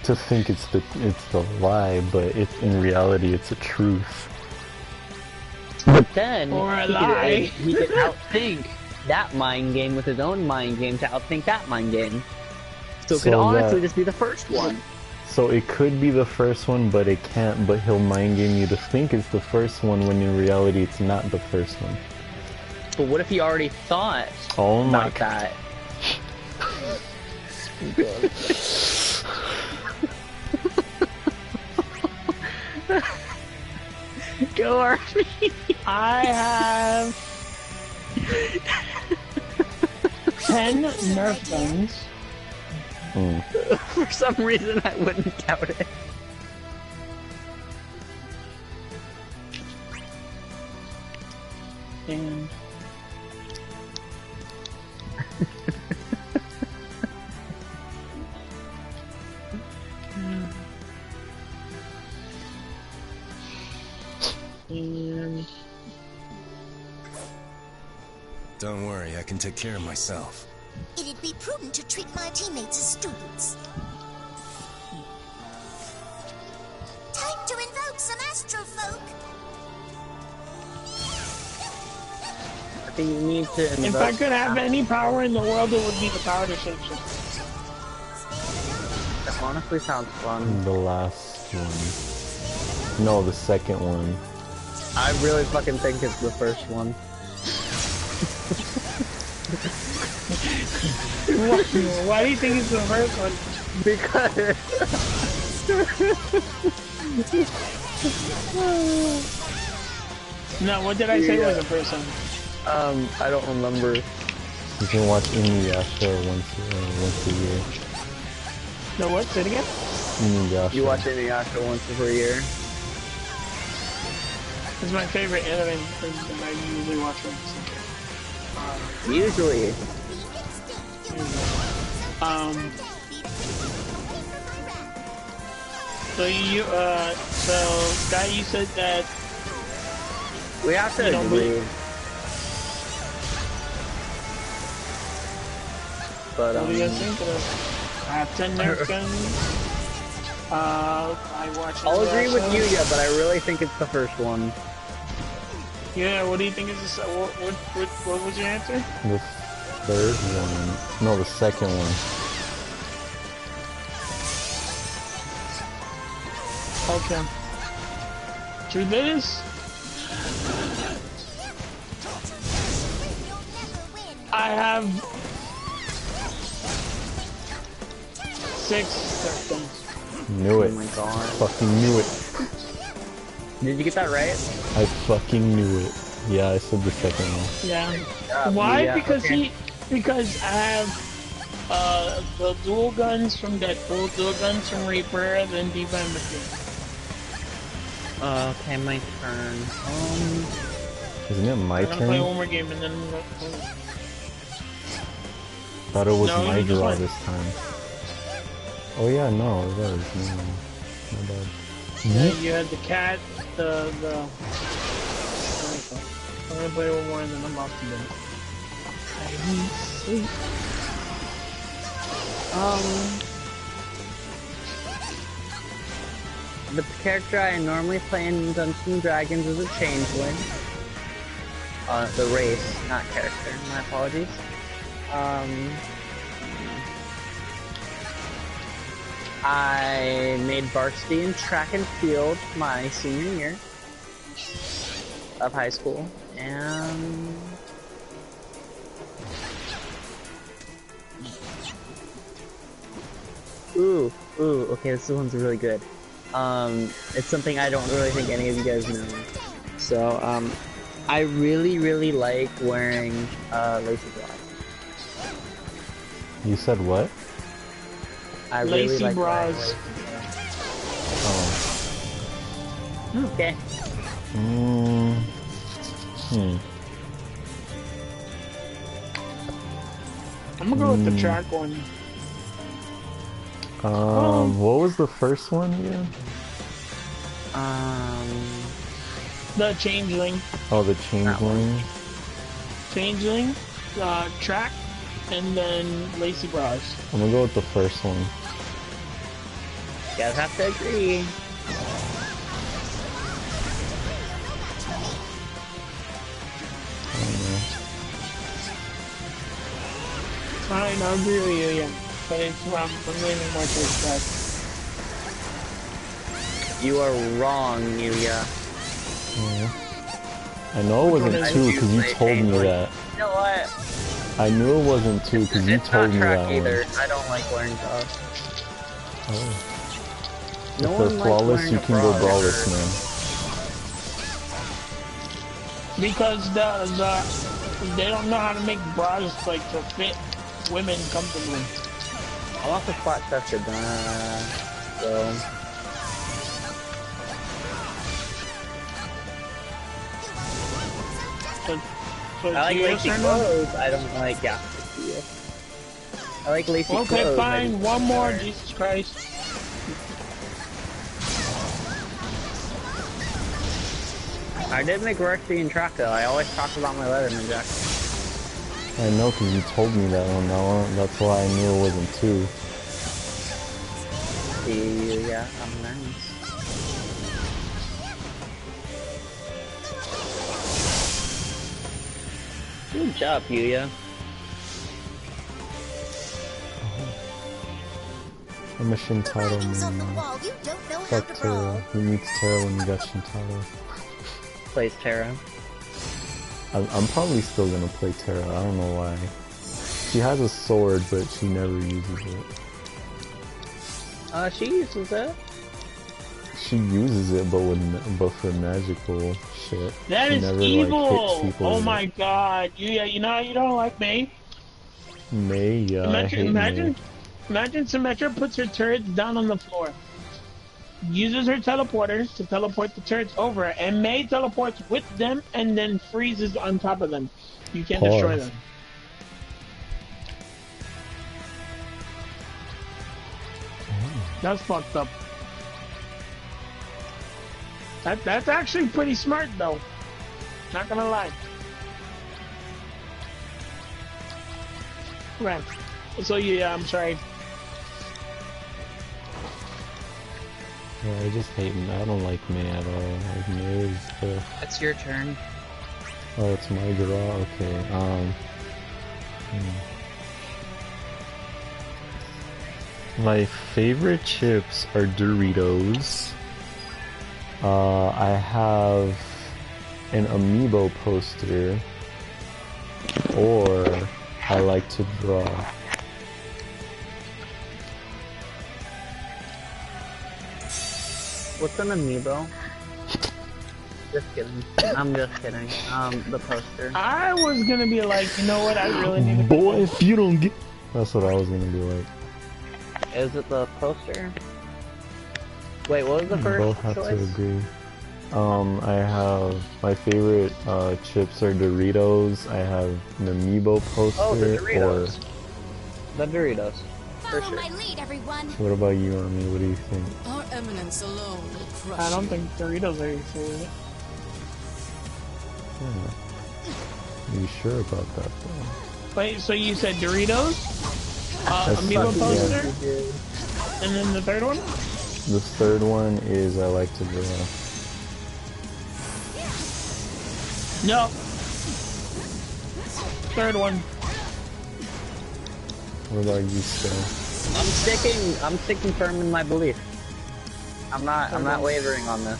To think it's the lie, but in reality it's a truth. But then, Or a he lie. he could outthink that mind game with his own mind game to outthink that mind game. So it could So honestly that- just be the first one. So it could be the first one, but it can't. But he'll mind game you to think it's the first one when in reality it's not the first one. But what if he already thought Oh my about that? Go Army! I have 10 Nerf guns. For some reason, I wouldn't count it. And and Don't worry, I can take care of myself. It'd be prudent to treat my teammates as students. Time to invoke some astrofolk. I think you need to if I could have any power in the world, it would be the power to shapeshift. That honestly sounds fun. The last one. No, the second one. I really fucking think it's the first one. Why do you think it's the first one? Because No, what did I say was the first one? I don't remember. You can watch Inuyasha once a year. No, what? Say it again? Inuyasha. You watch Inuyasha once every year. It's my favorite anime, and I usually watch it once a year. Usually. So you, so Guy, you said that We have to you don't agree. believe. But What do you guys think of? I have 10 Nerf guns. I watch. I'll agree with Inuyasha. Yuya, but I really think it's the first one. Yeah, what do you think is the what was your answer? The third one. No, the second one. Okay. Truth is, I have 6 Nerf guns. Knew it. Oh my god. Fucking knew it. Did you get that right? I fucking knew it. Yeah, I said the second one. Yeah. Why? Yeah, Because okay. because I have the dual guns from Deadpool, dual guns from Reaper, then Divine Machine. Okay, my turn. Isn't it my I'm gonna play turn? one more game and then. Thought it was No, my you just draw went. this time. Oh yeah, no, it was. No, my bad. You had the cat, the. I'm gonna play one more and then I'm off to bed. I need sleep. The character I normally play in Dungeons and Dragons is a changeling. The race, not character. My apologies. I made varsity in track and field my senior year of high school, and okay, this one's really good. It's something I don't really think any of you guys know. So, I really like wearing lacy bras. You said what? I really Lacy like wearing bras. lacy Oh. bras. Okay. I'm gonna go with the track one. What was the first one again? The Changeling. Oh, the Changeling. Changeling, track, and then Lacy Bras. I'm gonna go with the first one. You guys have to agree. I don't know. Fine, I'll agree with you, yeah. But it's, I'm leaning more towards track. You are wrong, Yuya. I know it wasn't one is 2 you because you play told me Changeling? that. You know what? I knew it wasn't 2 because you It's told not me track that either. one. I don't like wearing bras. Oh. No If one they're likes flawless, wearing you a can go bra. braless, man. Because they don't know how to make bras like to fit women comfortably. I want the spot tested, so... So I like it's lacy yes or no? clothes, I don't like, yeah, it's you. I like lacy clothes. Okay, I fine. just One don't more. wear it. Jesus Christ. I did make varsity in track though, I always talked about my Leatherman jacket. I know because you told me that on that one. That's why I knew it wasn't 2. See, yeah, I'm nice. Good job, Yuya. I'm a Shintaro Writings on the man. wall. You don't know how Fuck to Tara. brawl. Who needs Tara when you got Shintaro? Plays Terra. I'm probably still gonna play Tara. I don't know why. She has a sword, but she never uses it. She uses it. She uses it, but for magical shit. That she is never, evil! Like, hits people Oh with my it. god. You know how you don't like May? May, yeah, I hate May. Imagine Symmetra puts her turrets down on the floor. Uses her teleporter to teleport the turrets over, and May teleports with them and then freezes on top of them. You can't destroy them. That's fucked up. That's actually pretty smart though. Not gonna lie. Right. So yeah, I'm sorry. Yeah, I just hate May. I don't like May at all. Like, May is the... It's your turn. Oh, it's my draw? Okay, My favorite chips are Doritos. I have an Amiibo poster. Or I like to draw. What's an amiibo? Just kidding. I'm just kidding. The poster. I was gonna be like, you know what? I really need to. Boy, if you don't get... That's what I was gonna be like. Is it the poster? Wait, what was the first Both have choice? to agree. I have my favorite chips are Doritos. I have an Amiibo poster. Oh, the Doritos. The Doritos. Follow sure. my lead, everyone. What about you, Army? What do you think? Our eminence alone will crush I don't you. think Doritos are your favorite. You sure about that, though? Wait, so you said Doritos? That's Amiibo not- yeah. poster? And then the third one? The third one is I like to draw. No. Third one. What about you, Steph? I'm sticking firm in my belief. I'm not wavering on this.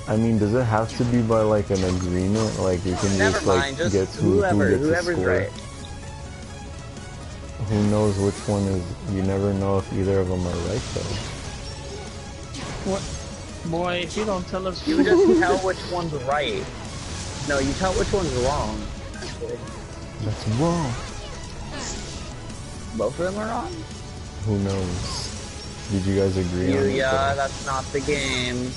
I mean, does it have to be by like an agreement? Like you can Never just like mind, just get to who gets whoever's the score. right. Who knows which one is? You never know if either of them are right though. What? Boy, if you don't tell us, You just tell which one's right. No, you tell which one's wrong. Actually. That's wrong. Both of them are wrong? Who knows? Did you guys agree on it? Yeah, that's not the game.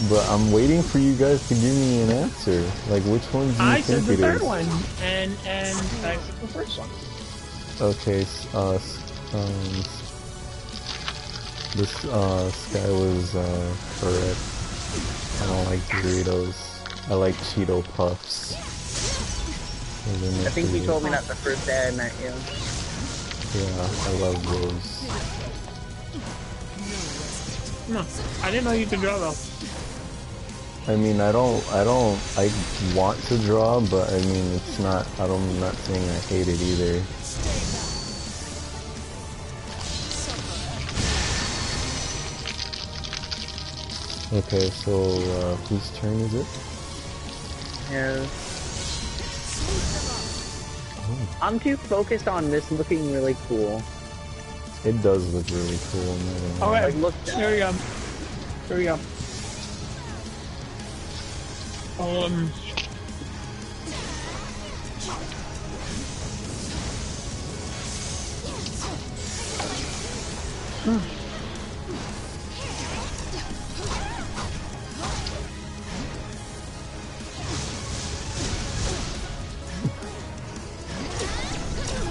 But I'm waiting for you guys to give me an answer. Like, which one do you I think said the it third is? one, and I said the first one. Okay, this Sky was correct. I don't like Doritos. I like Cheeto Puffs. I think you told me that the first day I met you. Yeah, I love those. No, I didn't know you could draw though. I mean, I want to draw, but I mean, it's not, I'm not saying I hate it either. Okay, so, whose turn is it? Yeah. I'm too focused on this looking really cool. It does look really cool. I'm not gonna lie. Alright, Like, look, here we go. Here we go.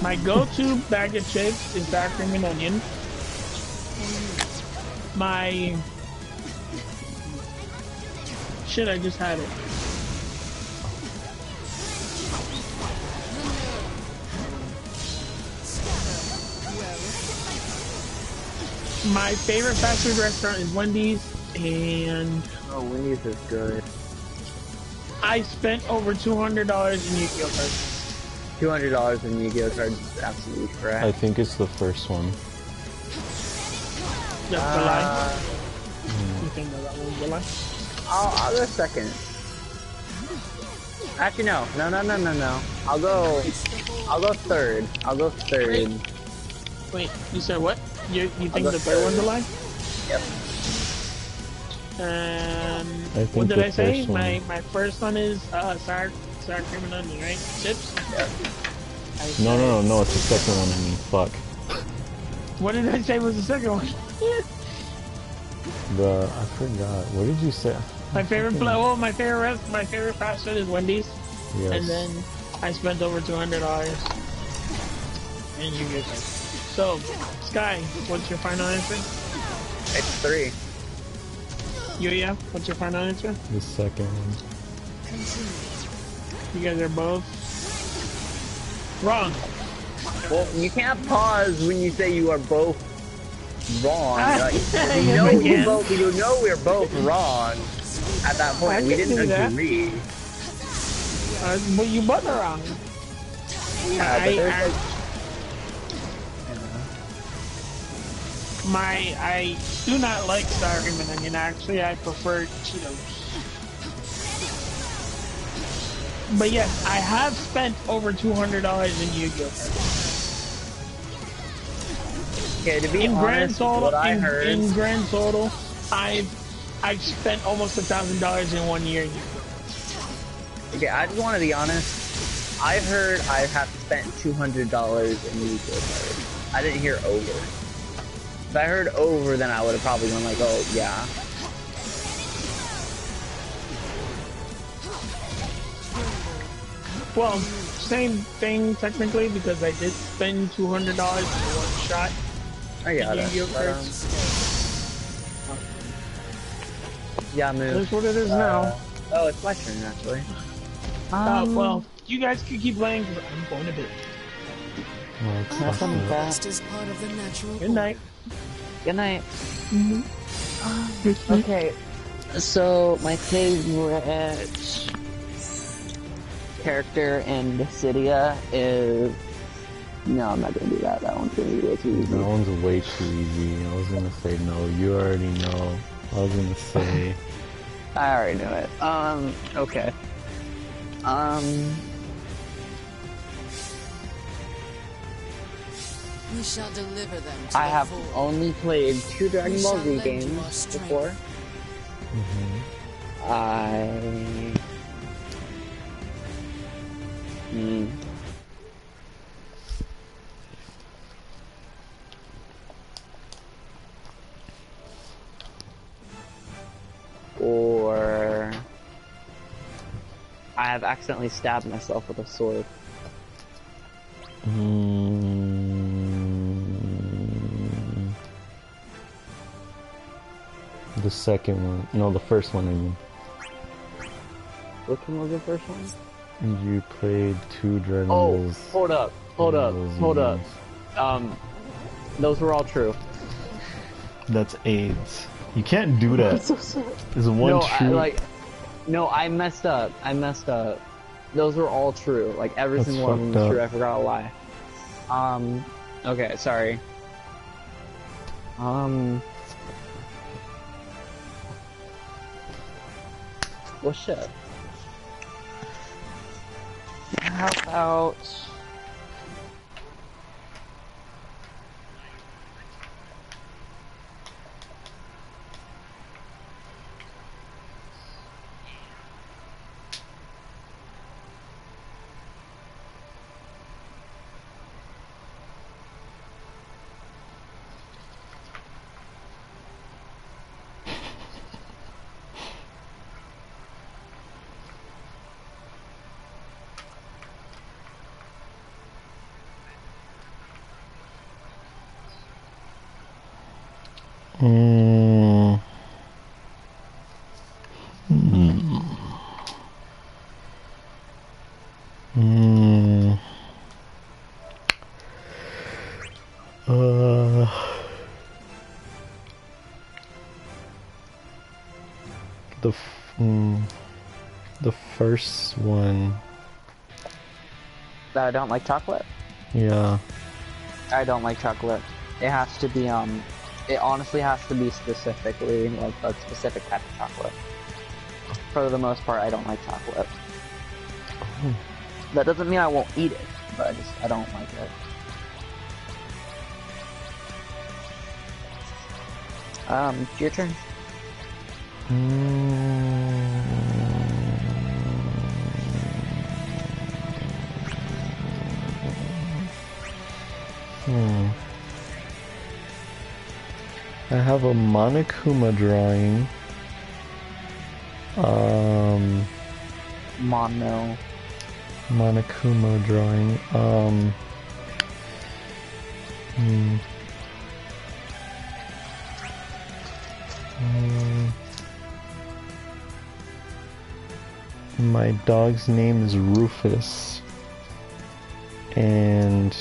My go-to bag of chips is sour cream and onion. My shit, I just had it. My favorite fast food restaurant is Wendy's, and oh, Wendy's is good. I spent over $200 in Yu-Gi-Oh cards. $200 in Yu-Gi-Oh cards is absolutely correct. I think it's the first one. That's the lie. You think that one's the lie? I'll go second. Actually, no. I'll go I'll go third. I'll go third. Wait, you said what? You think go the third one's third. alive? Yep. I think What did the I say? first one. My first one is sour cream and onion, right? Chips. No, it's the second one. I mean, fuck. What did I say was the second one? I forgot. What did you say? My favorite my favorite fast food is Wendy's. Yes. And then I spent over $200 and you get it. So, Sky, what's your final answer? It's 3. Yuya, what's your final answer? The second one. You guys are both wrong. Well, you can't pause when you say you are both wrong. Like, you know we're both wrong. At that point, we didn't agree. But you both are wrong. Yeah, I do not like sour cream and onion. Actually, I prefer Cheetos. But yes, I have spent over $200 in Yu-Gi-Oh! Okay, to be In grand honest, total, what I heard... in grand total, I've spent almost $1,000 in 1 year in Yu-Gi-Oh! Okay, I just want to be honest. I heard I have spent $200 in Yu-Gi-Oh! cards. I didn't hear over. If I heard over, then I would have probably gone like, oh, yeah. Well, same thing technically because I did spend $200 in one shot. I got it. Yu-Gi-Oh! But, cards. yeah, move. That's what it is now. Oh, it's my turn, actually. Well, you guys can keep playing because I'm going to bed. Well, it's That's fucked on up. that. Rest is part of the natural Good night. Good night. Mm-hmm. Okay, so my favorite character in Dissidia is... No, I'm not gonna do that. That one's gonna be way too easy. That one's way too easy. I was gonna say no. You already know. I was gonna say. I already knew it. Okay. We shall deliver them to I the have full. only played 2 Dragon We Ball shall Z lend you games our strength. before. Or I have accidentally stabbed myself with a sword. The second one. No, the first one, I mean. Which one was the first one? You played 2 Dragon Oh, Balls. hold up. Those were all true. That's AIDS. You can't do that. so sorry. Is one No, true? no, I messed up. Those were all true. Like, every That's single one of them fucked was true. up. I forgot a lie. Okay, sorry. Well, shit. How about... The first one. That I don't like chocolate? Yeah. I don't like chocolate. It has to be, it honestly has to be specifically, like, a specific type of chocolate. For the most part, I don't like chocolate. Oh. That doesn't mean I won't eat it. but I don't like it. It's your turn. I have a Monokuma drawing. Monokuma drawing. My dog's name is Rufus, and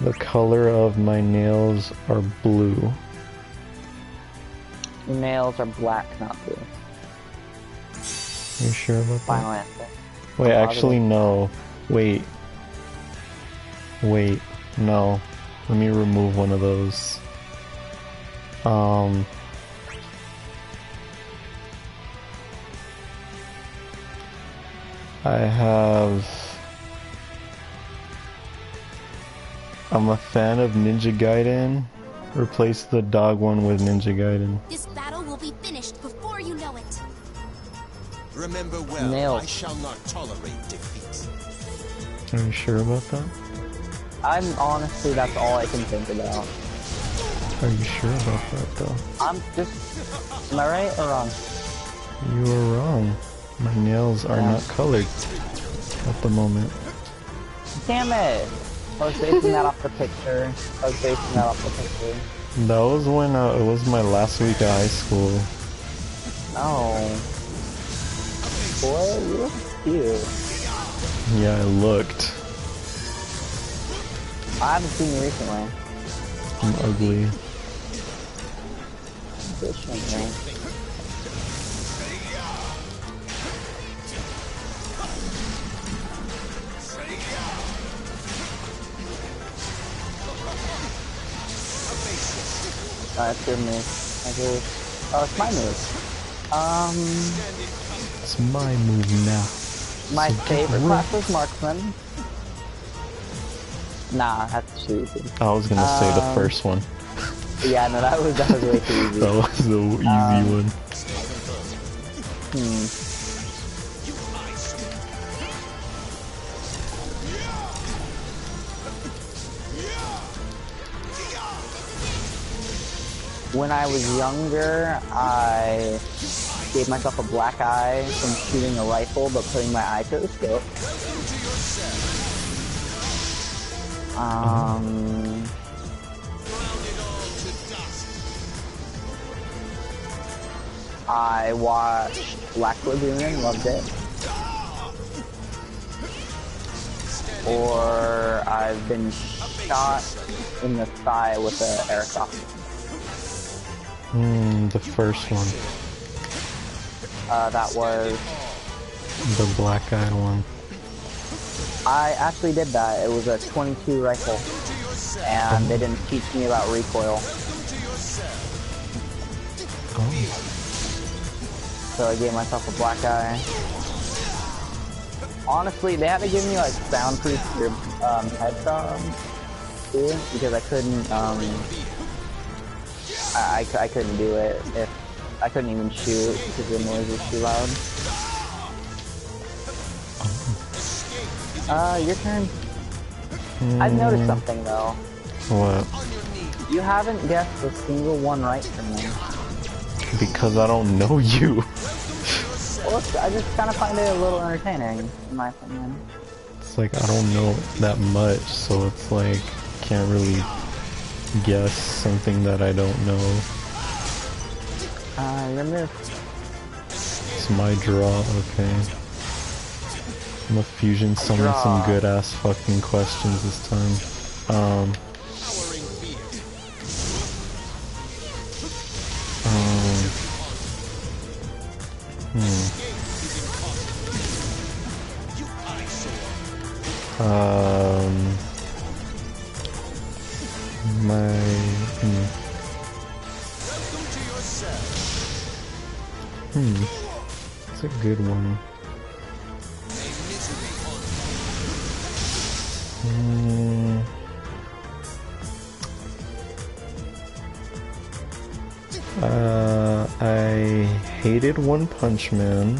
the color of my nails are blue. Your nails are black, not blue. You sure about that? Final answer. Wait, actually no. Wait, no. Let me remove one of those. I'm a fan of Ninja Gaiden. Replace the dog one with Ninja Gaiden. This battle will be finished before you know it. Remember well, Nailed. I shall not tolerate defeat. Are you sure about that? I'm honestly, that's all I can think about. Are you sure about that though? I'm just, am I right or wrong? You are wrong. My nails are not colored at the moment. Damn it! I was basing that off the picture. That was when it was my last week of high school. Oh. Boy, you look cute. Yeah, I looked. I haven't seen you recently. I'm ugly. This one, man. It's your move. Oh, it's my move. It's my move now. My favorite class is marksman. Nah, that's too easy. I was gonna say the first one. Yeah, no, that was way too easy. That was the easy one. When I was younger, I gave myself a black eye from shooting a rifle but putting my eye to the scope. I watched Black Lagoon and loved it. Or I've been shot in the thigh with an airsoft. The first one. That was... The black eye one. I actually did that. It was a 22 rifle. And they didn't teach me about recoil. Oh. So I gave myself a black eye. Honestly, they had to give me like soundproof your headphones too, because I couldn't I couldn't do it if I couldn't even shoot because the noise was too loud. Your turn. I've noticed something though. What? You haven't guessed a single one right from me. Because I don't know you. Well, I just kind of find it a little entertaining, in my opinion. It's like I don't know that much, so it's like can't really guess something that I don't know. Your move. It's my draw, okay. I'm a fusion summon some good ass fucking questions this time. It's a good one. hated One Punch Man.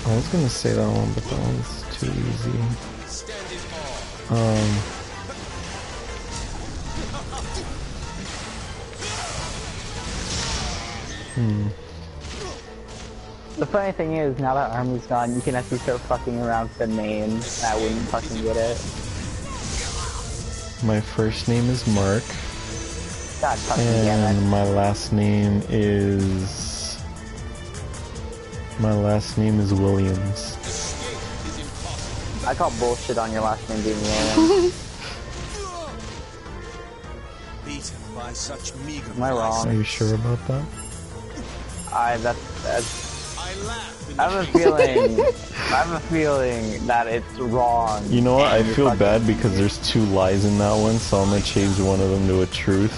I was gonna say that one, but that one's too easy. The funny thing is, now that Army's gone, you can actually start fucking around with the names, and I wouldn't fucking get it. My first name is Mark, God fucking damn and it. my last name is Williams. I call bullshit on your last name being Williams. Beaten by such meager Am I wrong? Are you sure about that? That's I laugh in I have a feeling that it's wrong. You know what? I and you're feel fucking- bad because there's 2 lies in that one, so I'm gonna change one of them to a truth.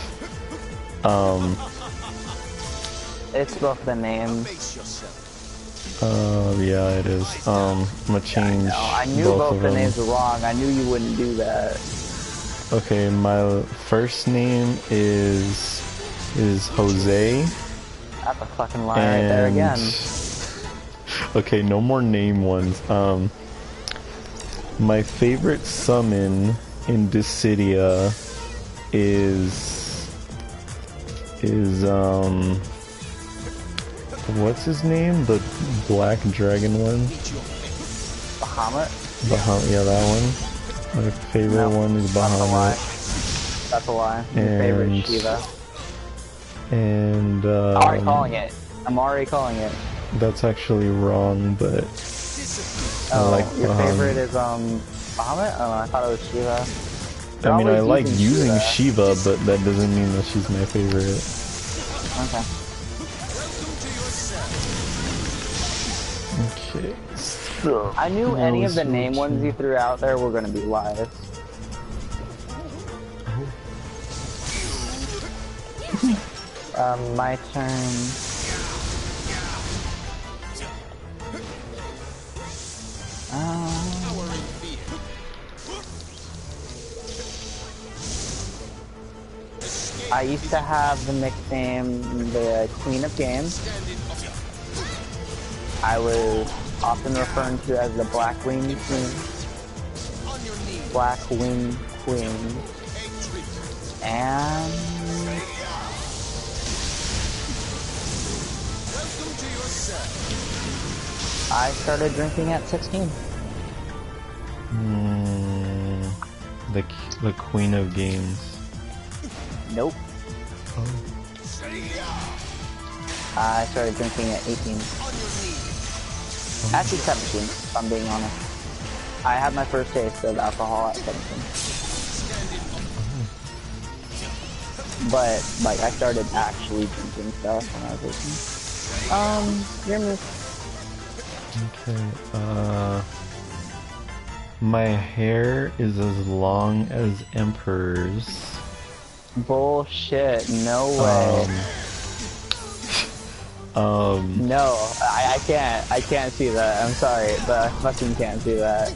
It's both the names. face yourself. Yeah, it is. I'm gonna change No, I knew both both of the them. names were wrong. I knew you wouldn't do that. Okay, my first name is Jose. That's a fucking lie right there again. Okay, no more name ones. My favorite summon in Dissidia is what's his name? The black dragon one? Bahamut? Yeah, that one. My favorite one is That's a lie. Bahamut. That's a lie. Your favorite is Shiva. And I'm already calling it. I'm already calling it. that's actually wrong, but I Oh, like your Bahamut. favorite is Bahamut? Oh, I thought it was Shiva. I mean, I Always like using using Shiva, but that doesn't mean that she's my favorite. Okay. Okay. I knew any of the Rose name ones you threw out there were gonna be lies. My turn. I used to have the nickname the Queen of Games. I was often referred to as the Black Wing Queen. Black Wing Queen. And I started drinking at 16. The Queen of Games. Nope. I started drinking at 18. Actually 17, if I'm being honest. I had my first taste of alcohol at 17. But, like, I started actually drinking stuff when I was 18. Your move. Okay, my hair is as long as Emperor's. Bullshit, no way. No, I can't see that. I'm sorry, but I fucking can't see that.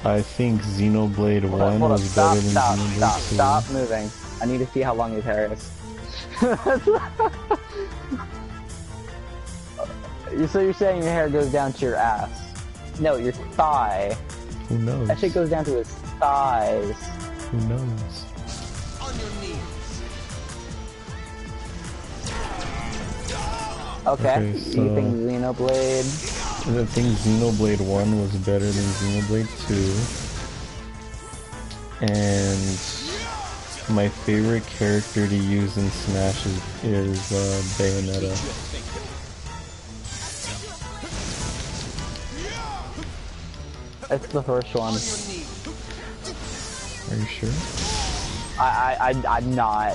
I think Xenoblade 1 Hold up, was stop, better than stop, Xenoblade stop, 2. stop moving. I need to see how long his hair is. So you're saying your hair goes down to your ass? No, your thigh. Who knows? That shit goes down to his thighs. Who knows? Okay, Okay, so- you think Xenoblade? I think Xenoblade 1 was better than Xenoblade 2. And my favorite character to use in Smash is Bayonetta. It's the first one. Are you sure? I'm not.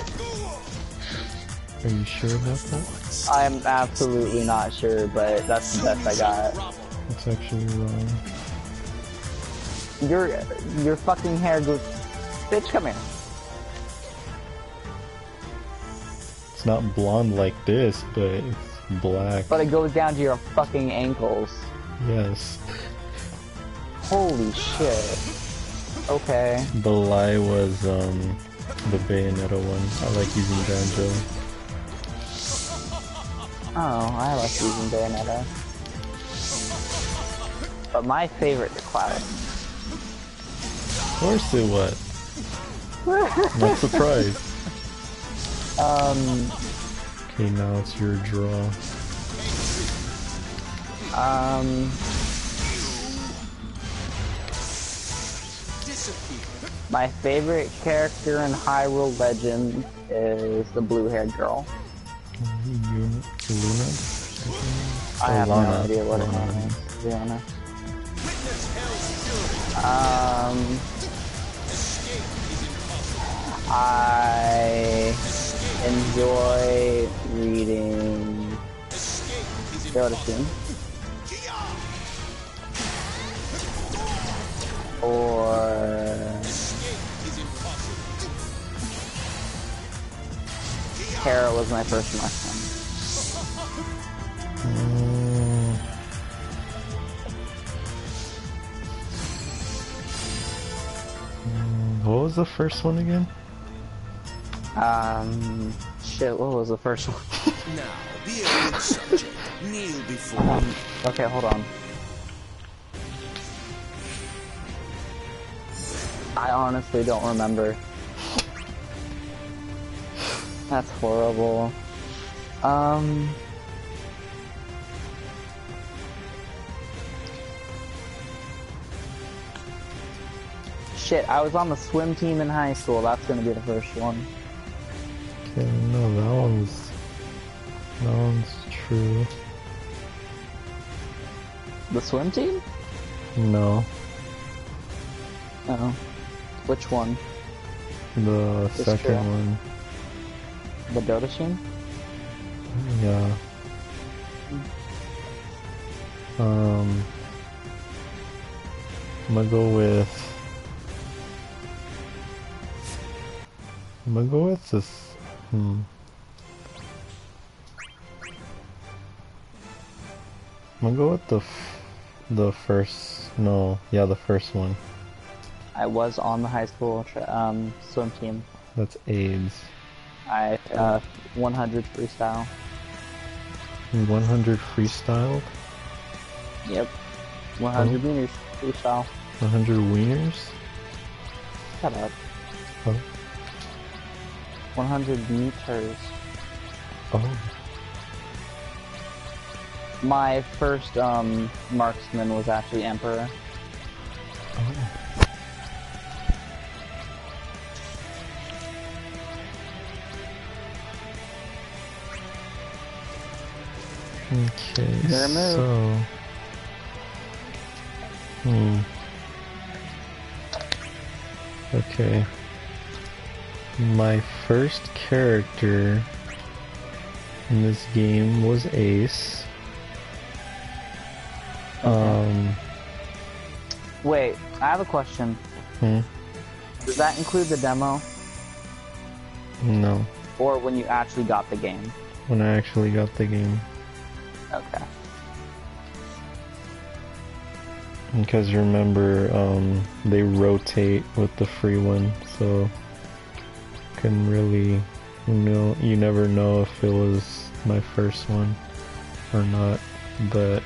Are you sure about that? I'm absolutely not sure, but that's the best I got. That's actually wrong. Your fucking hair goes Bitch, come here. It's not blonde like this, but it's black. But it goes down to your fucking ankles. Yes. Holy shit. Okay. The lie was the Bayonetta one. I like using banjo. Oh, I like using Bayonetta. But my favorite is Cloud. Of course it was. Not surprised. Okay, now it's your draw. My favorite character in Hyrule Legends is the blue-haired girl. Luna? I have no Lana. idea what her Lana. name is, to be honest. I enjoy reading Yoda or Kara was my first mushroom. What was the first one again? Shit, what was the first one? Now, be a good subject. Kneel before me. Okay, hold on. I honestly don't remember. That's horrible. Shit, I was on the swim team in high school. That's gonna be the first one. Okay, no, that one's true. The swim team? No, Oh. Which one? the It's second true. one. The Dotashun? Yeah. I'm gonna go with this. I'm gonna go with the first. No, yeah, the first one. I was on the high school swim team. That's AIDS. I 100 freestyle. 100 freestyled. Yep. 100 Oh. meters freestyle. 100 wieners. Shut up. Oh. 100 meters. Oh. My first marksman was actually Emperor. Oh. Okay, Fair move. so... Okay. My first character in this game was Ace. Wait, I have a question. Does that include the demo? No. Or when you actually got the game? When I actually got the game. Okay. Because remember, they rotate with the free one, so couldn't really, you never know if it was my first one or not, but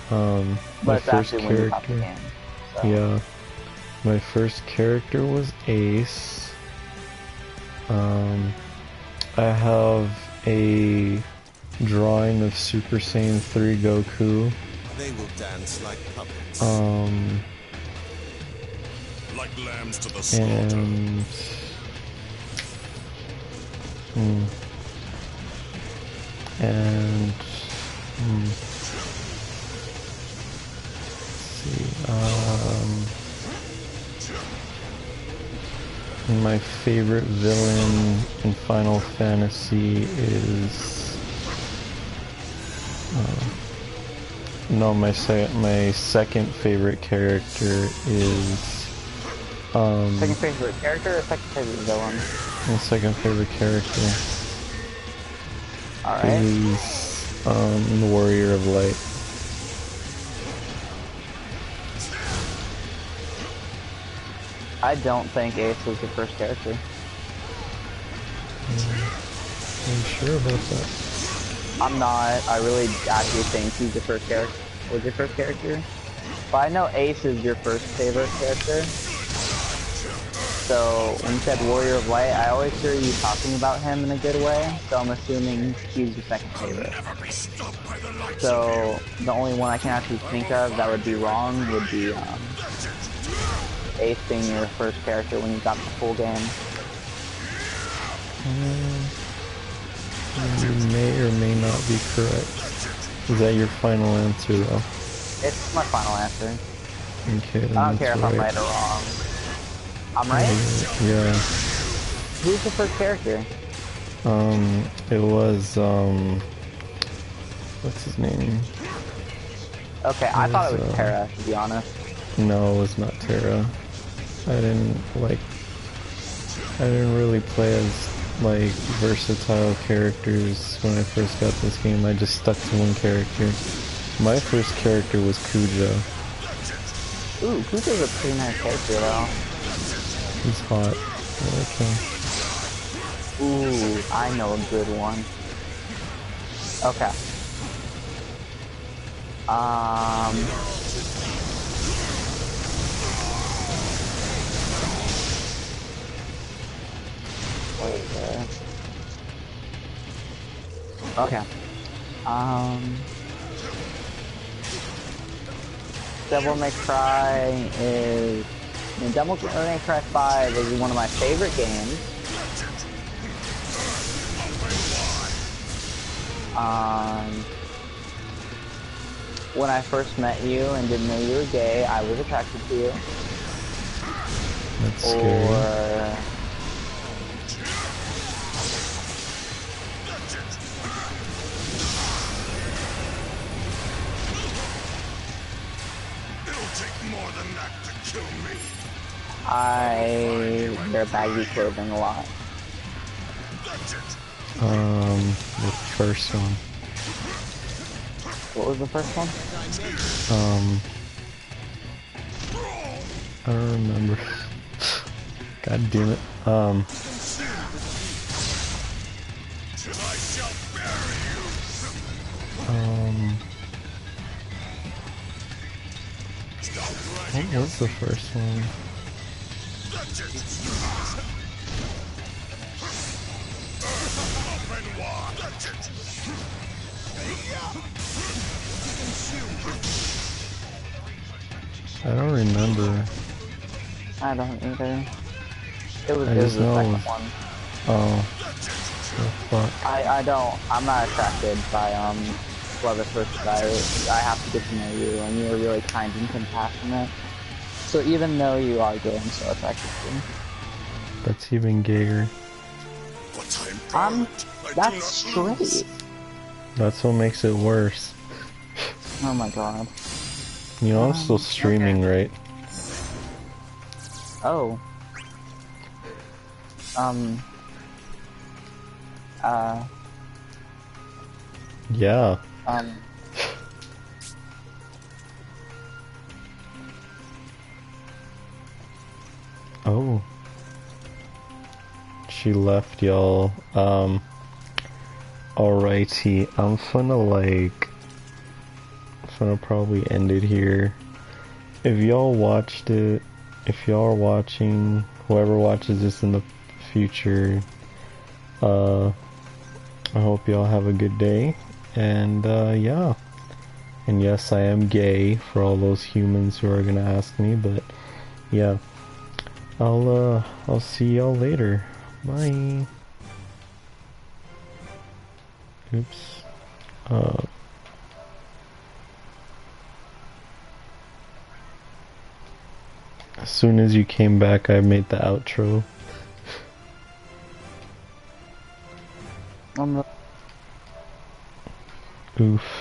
my But it's first actually when you got the character, game. So. yeah, my first character was Ace. I have a drawing of Super Saiyan 3 Goku. They will dance like puppets. Like lambs to the slaughter. And my favorite villain in Final Fantasy is no, my second favorite character is Second favorite character or second favorite villain? My second favorite character Alright. is the Warrior of Light. I don't think Ace was your first character. I'm sure about that. I'm not. I really actually think he's your first character. Was your first character? But I know Ace is your first favorite character. So when you said Warrior of Light, I always hear you talking about him in a good way. So I'm assuming he's your second favorite. So the only one I can actually think of that would be wrong would be Ace being your first character when you got the full game. You may or may not be correct. Is that your final answer, though? It's my final answer. Okay, then I don't care if I'm right right or wrong. I'm right? Yeah. Who's the first character? It was, what's his name? Okay, I thought it was Terra, to be honest. No, it was not Terra. I didn't really play as, like, versatile characters when I first got this game. I just stuck to one character. My first character was Kujo. Ooh, Kujo's a pretty nice character, though. He's hot. I like him. Ooh, I know a good one. Okay. Wait there. Okay. Devil May Cry is... I mean, Devil May Cry 5 is one of my favorite games. When I first met you and didn't know you were gay, I was attracted to you. That's scary. I wear baggy clothing a lot. The first one. What was the first one? I don't remember. God damn it. What was the first one? I don't remember. I don't either. It was I the just know second it was... one. Oh. Fuck. I'm not attracted by, love at first sight. I have to get to know you, and you are really kind and compassionate. So even though you are gay, I'm so attracted to you. That's even gayer. That's straight. That's what makes it worse. Oh my god. You know I'm still streaming, right? Oh. Yeah. Oh. She left, y'all. Alrighty. I'm gonna probably end it here. If y'all watched it, if y'all are watching, whoever watches this in the future, I hope y'all have a good day. And, yeah. And yes, I am gay for all those humans who are gonna ask me, but, yeah. I'll see y'all later. Bye. Oops. As soon as you came back, I made the outro. Oof.